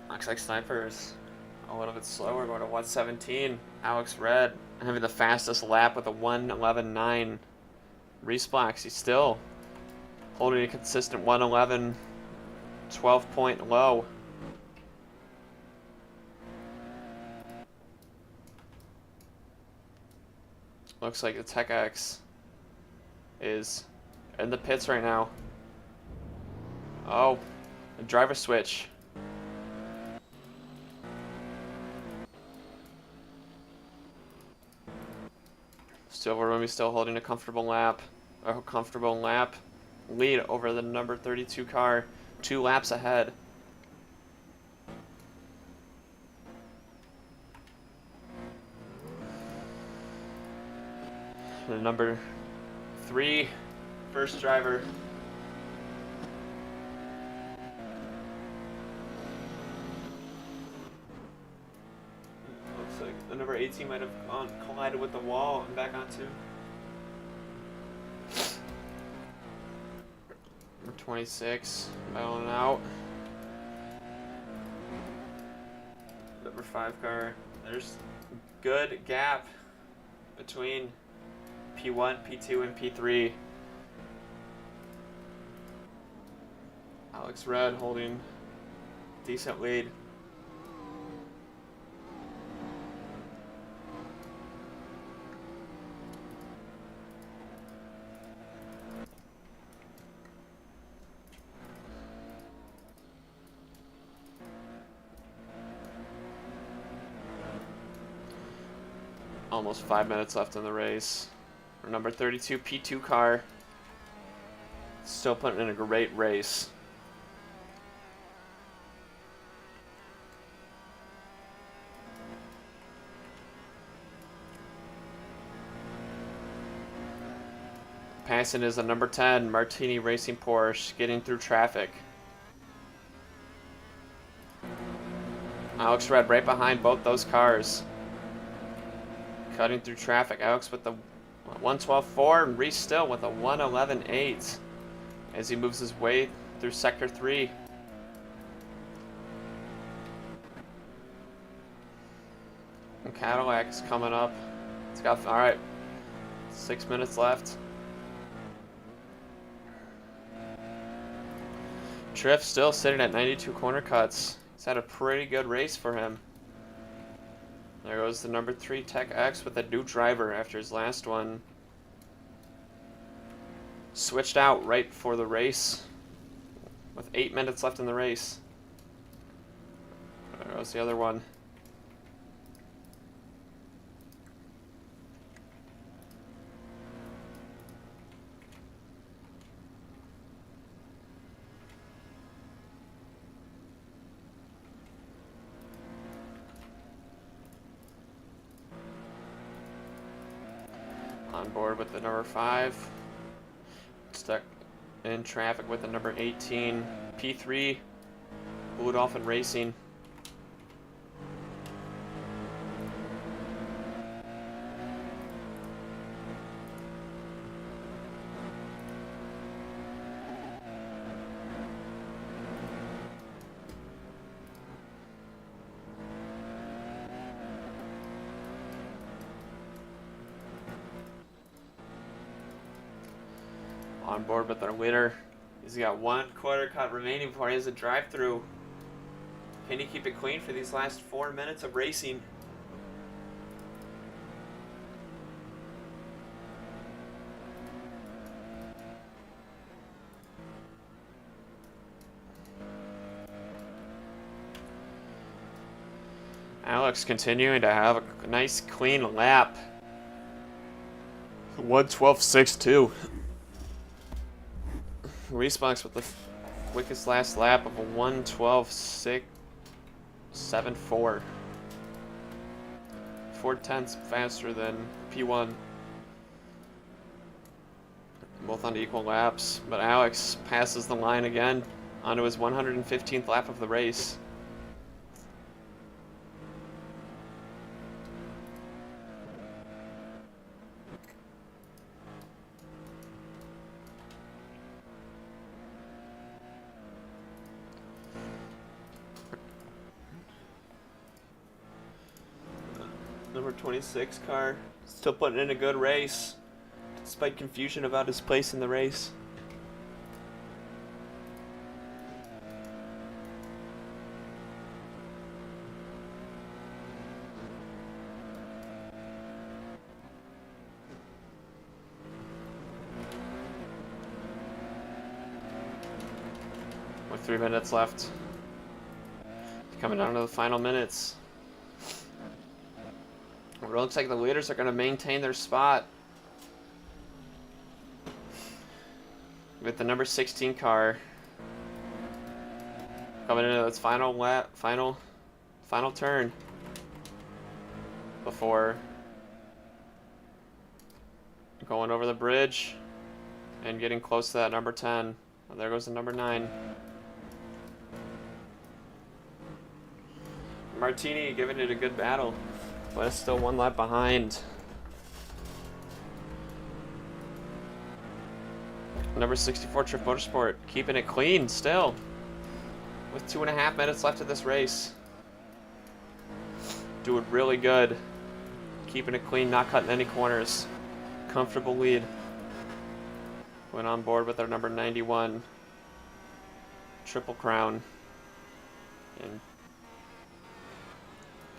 Speaker 2: Looks like Sniper's a little bit slower, going to 117. Alex Red having the fastest lap with a 1:11.9. Resplacks, he's still holding a consistent 1:11, 12-point low. Looks like the Tech X is in the pits right now. Oh, a driver switch. Silver Rumi still holding a comfortable lap lead over the number 32 car, 2 laps ahead. The number 3 first driver. PT might have collided with the wall and back on 2. Number 26, battling out. Number 5 car. There's good gap between P1, P2, and P3. Alex Red holding decent lead. Almost 5 minutes left in the race. Our number 32 P2 car still putting in a great race. Passing is the number 10 Martini Racing Porsche getting through traffic. Alex Red right behind both those cars. Cutting through traffic. Alex with the 112.4 and Reese still with a 111.8 as he moves his way through Sector 3. And Cadillac is coming up. It's got, all right, 6 minutes left. Triff still sitting at 92 corner cuts. He's had a pretty good race for him. There goes the number 3 Tech X with a new driver after his last one. Switched out right before the race with 8 minutes left in the race. There goes the other one. On board with the number 5. Stuck in traffic with the number 18 P3 Blue Dolphin Racing. On board with our leader. He's got 1 quarter cut remaining before he has a drive-through. Can he keep it clean for these last 4 minutes of racing? Alex continuing to have a nice clean lap. 1:12.62. Response with the quickest last lap of a 1:12.674. 4/10 faster than P1. Both on equal laps, but Alex passes the line again onto his 115th lap of the race. Number 26 car still putting in a good race despite confusion about his place in the race. With 3 minutes left, coming down to the final minutes. It looks like the leaders are going to maintain their spot with the number 16 car coming into its final lap, final turn before going over the bridge and getting close to that number 10. Oh, there goes the number 9. Martini giving it a good battle. but it's still 1 lap behind. Number 64, Trip Motorsport, keeping it clean still, with 2.5 minutes left of this race. Doing really good, keeping it clean, not cutting any corners. Comfortable lead. Went on board with our number 91 Triple Crown in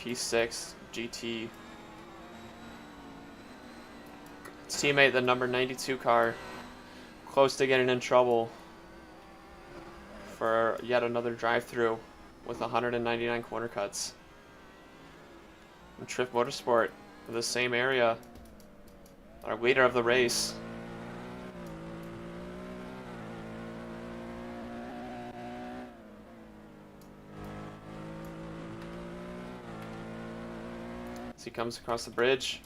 Speaker 2: P6 GT. His teammate, the number 92 car, close to getting in trouble for yet another drive-through with 199 corner cuts. And Trip Motorsport, in the same area, our leader of the race. As he comes across the bridge,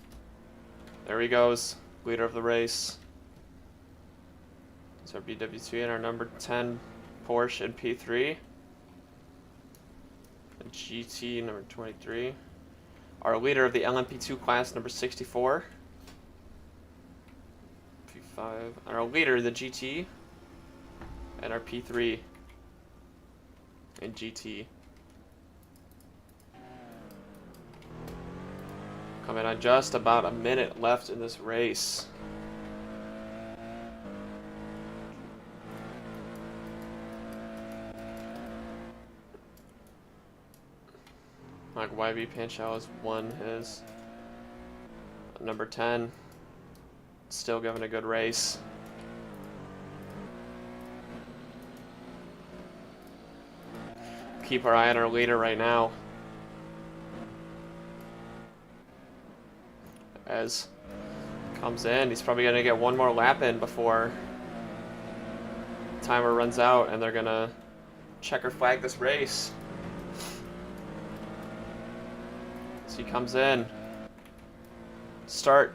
Speaker 2: there he goes, leader of the race. It's our BW2 and our number 10 Porsche in P3. And GT number 23. Our leader of the LMP2 class, number 64. P5. And our leader, the GT. And our P3 in GT. Coming on just about a minute left in this race. Like YB Panchal has won his number 10. Still giving a good race. Keep our eye on our leader right now. As comes in, he's probably gonna get 1 more lap in before timer runs out, and they're gonna checker flag this race. So he comes in. Start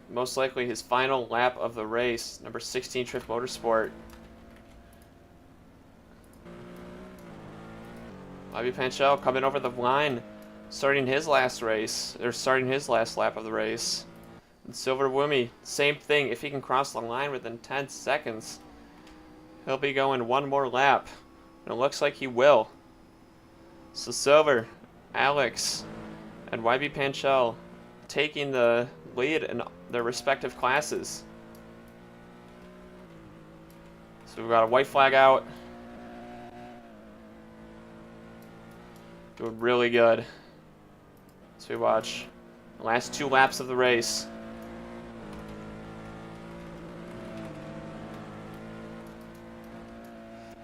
Speaker 2: most likely his final lap of the race. Number 16 Trip Motorsport. YB Panchal coming over the line, starting his last race, or starting his last lap of the race. And Silver Woomy, same thing. If he can cross the line within 10 seconds, he'll be going 1 more lap. And it looks like he will. So Silver, Alex, and YB Panchal taking the lead in their respective classes. So we've got a white flag out. Doing really good. So we watch the last 2 laps of the race.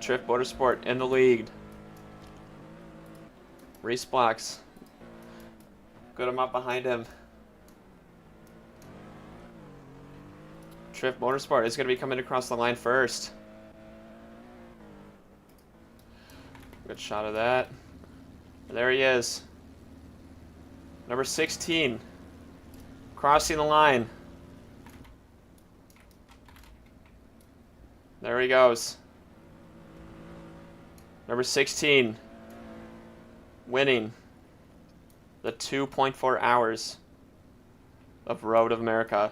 Speaker 2: Trip Motorsport in the lead. Race blocks. Good amount behind him. Trip Motorsport is going to be coming across the line first. Good shot of that. And there he is. Number 16. Crossing the line. There he goes. Number 16. Winning the 2.4 hours of Road of America.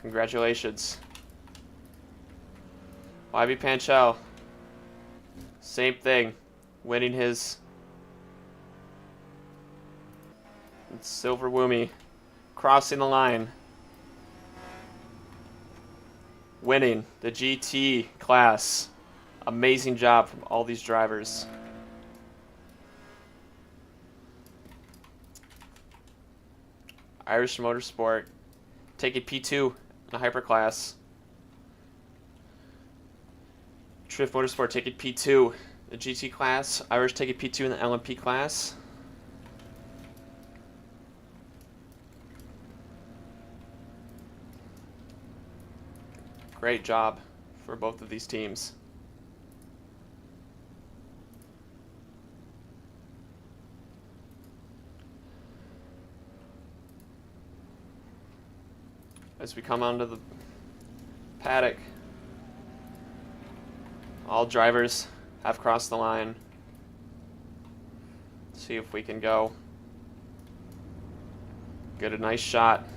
Speaker 2: Congratulations. YB Panchal. Same thing. Winning his. And Silver Woomy. Crossing the line. Winning the GT class. Amazing job from all these drivers. Irish Motorsport taking P2 in the hyperclass. Trip Motorsport taking P2 in the GT class. Irish taking P2 in the LMP class. Great job for both of these teams. As we come onto the paddock, all drivers have crossed the line. See if we can go Get a nice shot.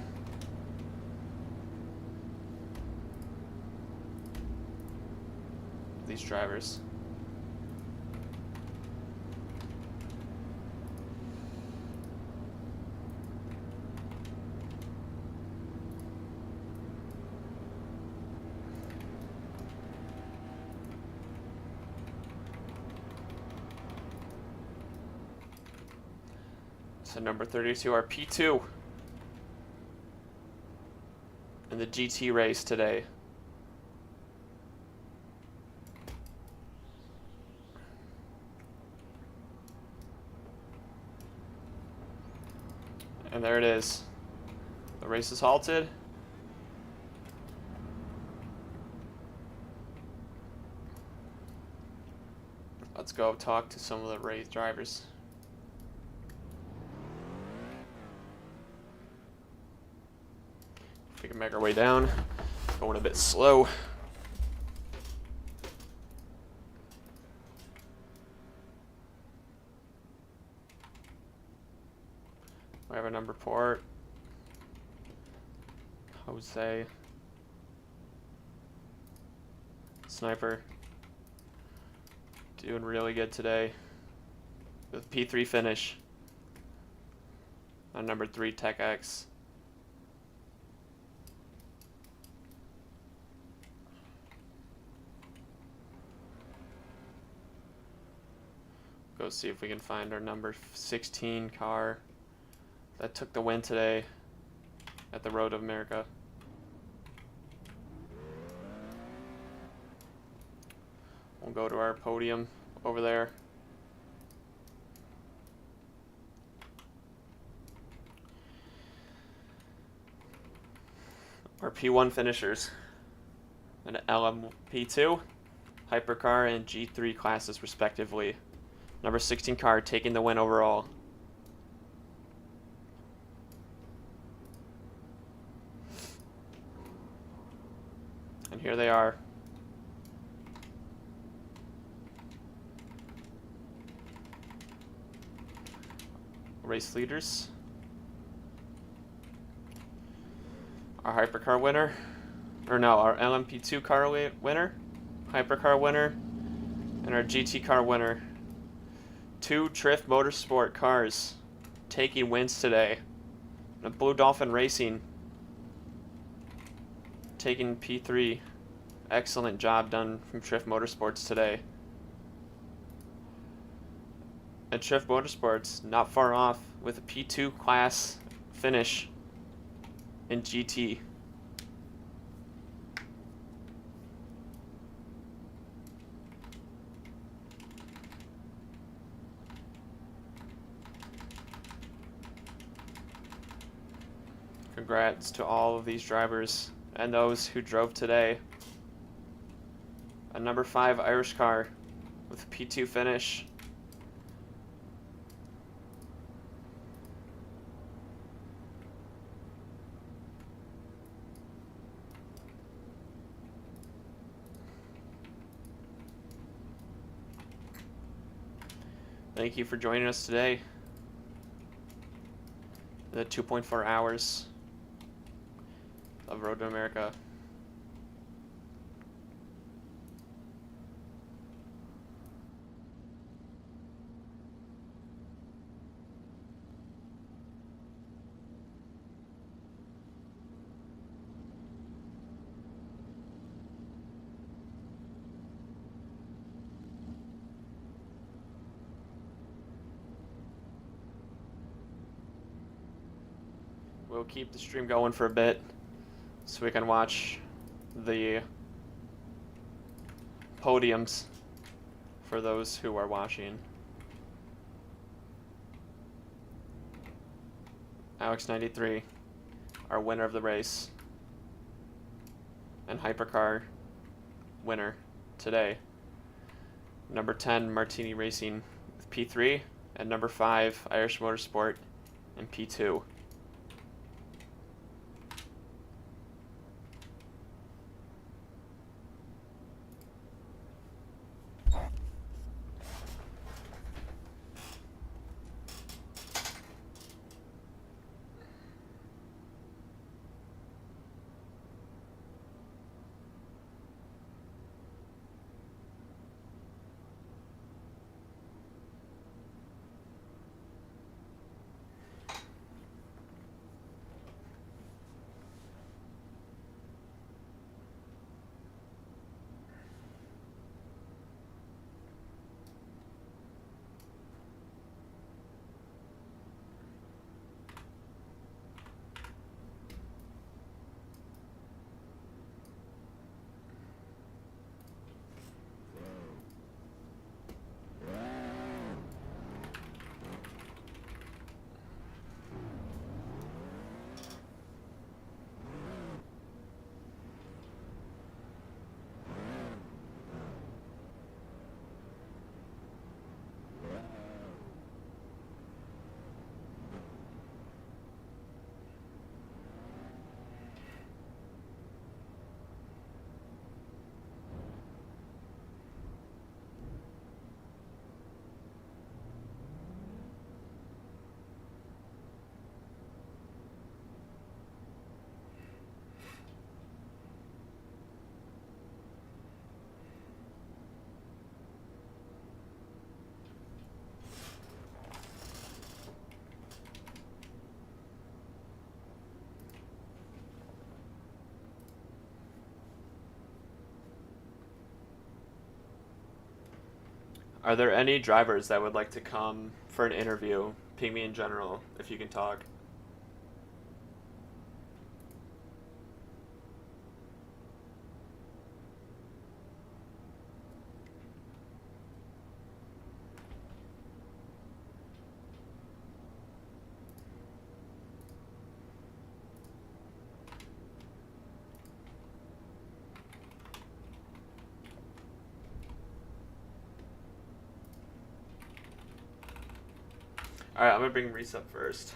Speaker 2: These drivers. So number 32, our P2 in the GT race today. And there it is. The race is halted. Let's go talk to some of the race drivers. We can make our way down. Going a bit slow. We have a number port. Jose. Sniper. Doing really good today. With P3 finish. On number 3 Tech X. Go see if we can find our number 16 car that took the win today at the Road of America. We'll go to our podium over there. Our P1 finishers. An LMP2, Hypercar, and G3 classes respectively. Number 16 car taking the win overall. And here they are. Race leaders. Our Hypercar winner. Or no, our LMP2 car winner. Hypercar winner. And our GT car winner. 2 Trift Motorsport cars taking wins today. And Blue Dolphin Racing taking P3. Excellent job done from Trift Motorsports today. And Trift Motorsports not far off with a P2 class finish in GT. Congrats to all of these drivers and those who drove today. A number 5 Irish car with a P2 finish. Thank you for joining us today. The 2.4 hours of Road to America. We'll keep the stream going for a bit so we can watch the podiums for those who are watching. Alex93, our winner of the race, and Hypercar winner today. Number 10 Martini Racing with P3, and number 5 Irish Motorsport in P2. Are there any drivers that would like to come for an interview? Ping me in general if you can talk. All right, I'm gonna bring Reese up first.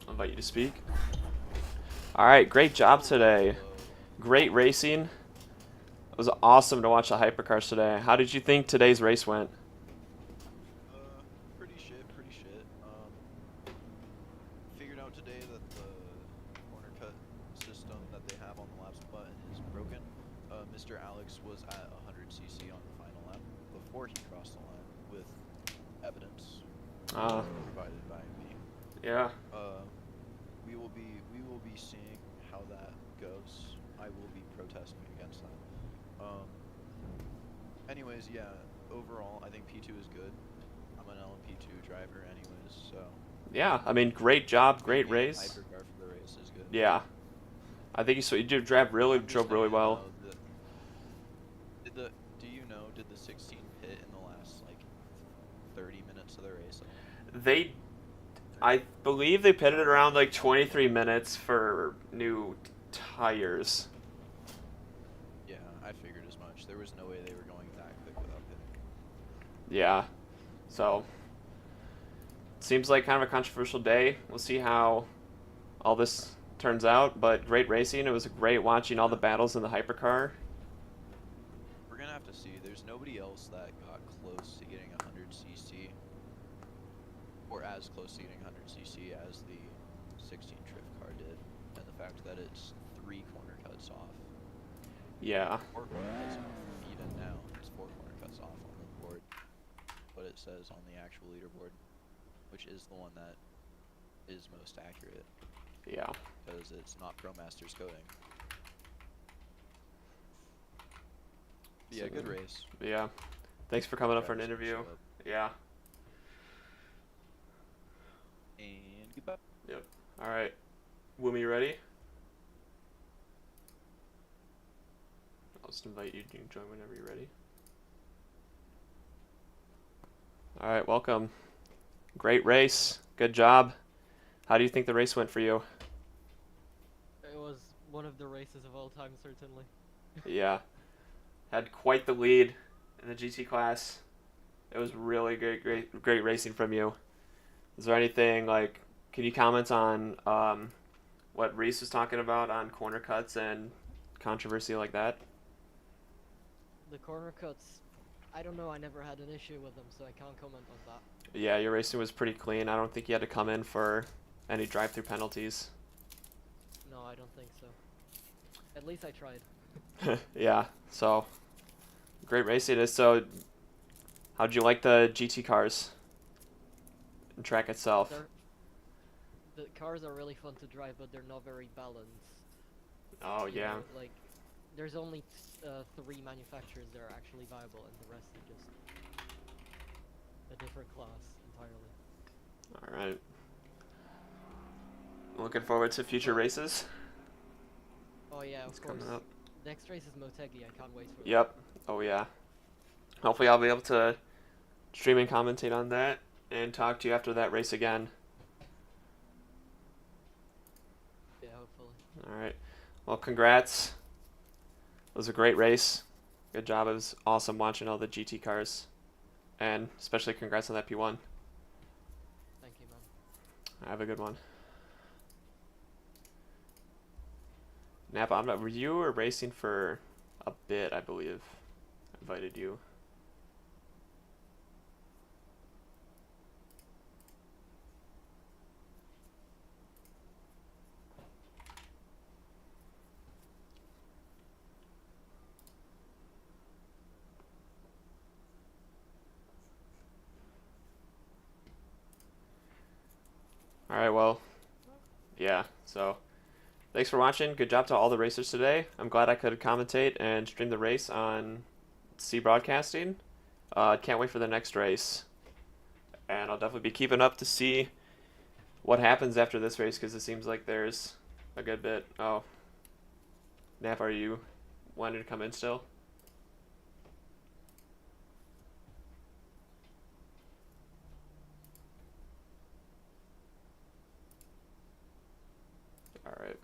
Speaker 2: I'll invite you to speak. All right, great job today. Great racing. It was awesome to watch the hypercars today. How did you think today's race went?
Speaker 3: Pretty shit, pretty shit. Figured out today that the corner cut system that they have on the laps button is broken. Mr. Alex was at 100cc on the final lap before he crossed the line with evidence provided by me.
Speaker 2: Yeah.
Speaker 3: We will be seeing how that goes. I will be protesting against that. Anyways, yeah, overall, I think P2 is good. I'm an LMP2 driver anyways, so...
Speaker 2: Yeah, I mean, great job, great race.
Speaker 3: Hypercar for the race is good.
Speaker 2: Yeah. I think you drove really well.
Speaker 3: Do you know, did the 16 pit in the last, like, 30 minutes of the race?
Speaker 2: I believe they pitted around, like, 23 minutes for new tires.
Speaker 3: Yeah, I figured as much. There was no way they were going that quick without pitting.
Speaker 2: Yeah. So, seems like kind of a controversial day. We'll see how all this turns out, but great racing. It was great watching all the battles in the hypercar.
Speaker 3: We're gonna have to see. There's nobody else that got close to getting 100cc, or as close to getting 100cc as the 16 drift car did, and the fact that it's 3 corner cuts off.
Speaker 2: Yeah.
Speaker 3: 4 corner cuts off. Even now, it's 4 corner cuts off on the board. What it says on the actual leaderboard, which is the one that is most accurate.
Speaker 2: Yeah.
Speaker 3: Because it's not ProMaster's coding. But yeah, good race.
Speaker 2: Yeah. Thanks for coming up for an interview. Yeah.
Speaker 3: And goodbye.
Speaker 2: Yep. All right. Woomy, you ready? I'll just invite you to join whenever you're ready. All right, welcome. Great race. Good job. How do you think the race went for you?
Speaker 4: It was one of the races of all time, certainly.
Speaker 2: Yeah. Had quite the lead in the GT class. It was really great racing from you. Is there anything, like, can you comment on what Reese was talking about on corner cuts and controversy like that?
Speaker 4: The corner cuts, I don't know, I never had an issue with them, so I can't comment on that.
Speaker 2: Yeah, your racing was pretty clean. I don't think you had to come in for any drive-through penalties.
Speaker 4: No, I don't think so. At least I tried.
Speaker 2: Yeah, so great racing it is. So how'd you like the GT cars and track itself?
Speaker 4: The cars are really fun to drive, but they're not very balanced.
Speaker 2: Oh,
Speaker 4: You
Speaker 2: yeah.
Speaker 4: know, like, there's only 3 manufacturers that are actually viable, and the rest are just a different class entirely.
Speaker 2: All right. Looking forward to future races.
Speaker 4: Oh yeah,
Speaker 2: It's
Speaker 4: of course.
Speaker 2: coming up.
Speaker 4: Next race is Motegi, I can't wait for it.
Speaker 2: Yep. Oh, yeah. Hopefully I'll be able to stream and commentate on that and talk to you after that race again.
Speaker 4: Yeah, hopefully.
Speaker 2: All right. Well, congrats. It was a great race. Good job. It was awesome watching all the GT cars. And especially congrats on that P1.
Speaker 4: Thank you, man.
Speaker 2: Have a good one. Napa, were you racing for a bit, I believe. I invited you. Alright, well, yeah, so thanks for watching. Good job to all the racers today. I'm glad I could commentate and stream the race on C Broadcasting. Can't wait for the next race. And I'll definitely be keeping up to see what happens after this race, because it seems like there's a good bit. Oh, Nap, are you wanting to come in still? All right.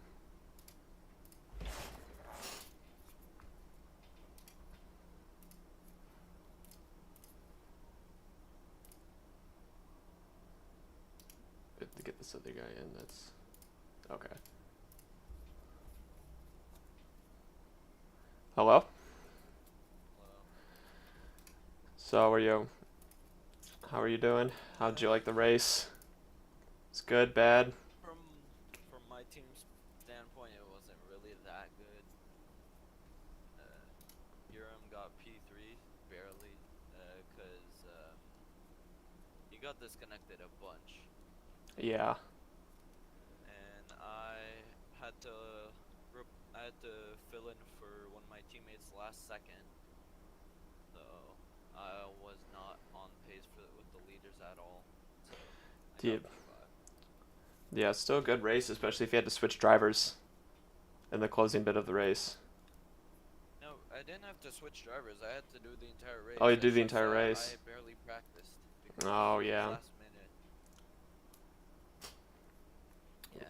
Speaker 2: To get this other guy in, that's okay. Hello? So how are you doing? How'd you like the race? It's good, bad?
Speaker 3: From my team's standpoint, it wasn't really that good. Urim got P3 barely, cause he got disconnected a bunch.
Speaker 2: Yeah.
Speaker 3: And I had to fill in for one of my teammates last second, so I was not on pace with the leaders at all. So I got P5.
Speaker 2: Yeah, still a good race, especially if you had to switch drivers in the closing bit of the race.
Speaker 3: No, I didn't have to switch drivers. I had to do the entire race.
Speaker 2: Oh, you did
Speaker 3: It's
Speaker 2: the
Speaker 3: just
Speaker 2: entire
Speaker 3: that
Speaker 2: race.
Speaker 3: I barely practiced. Because
Speaker 2: Oh,
Speaker 3: it was
Speaker 2: yeah.
Speaker 3: last minute. Yeah.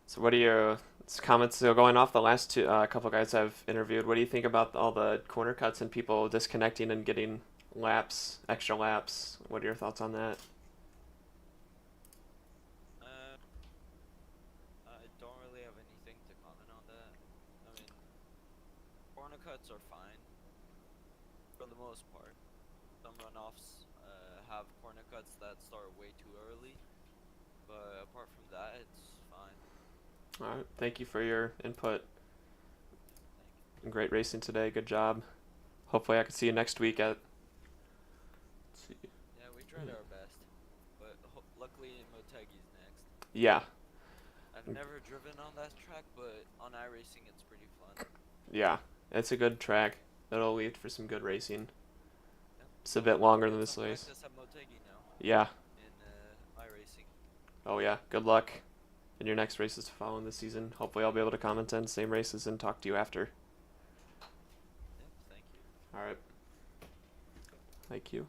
Speaker 2: So what are your comments still going off the last two couple guys I've interviewed? What do you think about all the corner cuts and people disconnecting and getting laps, extra laps? What are your thoughts on that?
Speaker 3: I don't really have anything to comment on that. I mean, corner cuts are fine for the most part. Some runoffs have corner cuts that start way too early, but apart from that, it's fine.
Speaker 2: All right, thank you for your input.
Speaker 3: Thank you.
Speaker 2: Great racing today. Good job. Hopefully I can see you next week at. Let's see.
Speaker 3: Yeah, we tried our best, but luckily Motegi's next.
Speaker 2: Yeah.
Speaker 3: I've never driven on that track, but on iRacing it's pretty fun.
Speaker 2: Yeah, it's a good track. It'll lead for some good racing.
Speaker 3: Yep.
Speaker 2: It's a bit longer than
Speaker 3: Get
Speaker 2: this
Speaker 3: some
Speaker 2: race.
Speaker 3: practice at Motegi now
Speaker 2: Yeah.
Speaker 3: in iRacing.
Speaker 2: Oh yeah. Good luck in your next races to follow in this season. Hopefully I'll be able to comment on the same races and talk to you after.
Speaker 3: Yep, thank you.
Speaker 2: All right. Thank you.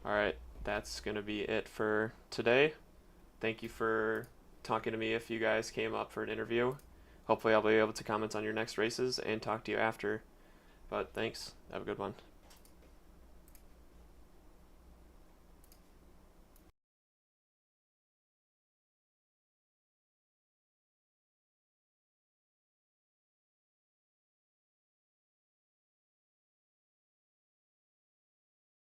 Speaker 2: All right. That's going to be it for today. Thank you for talking to me if you guys came up for an interview. Hopefully I'll be able to comment on your next races and talk to you after. But thanks. Have a good one.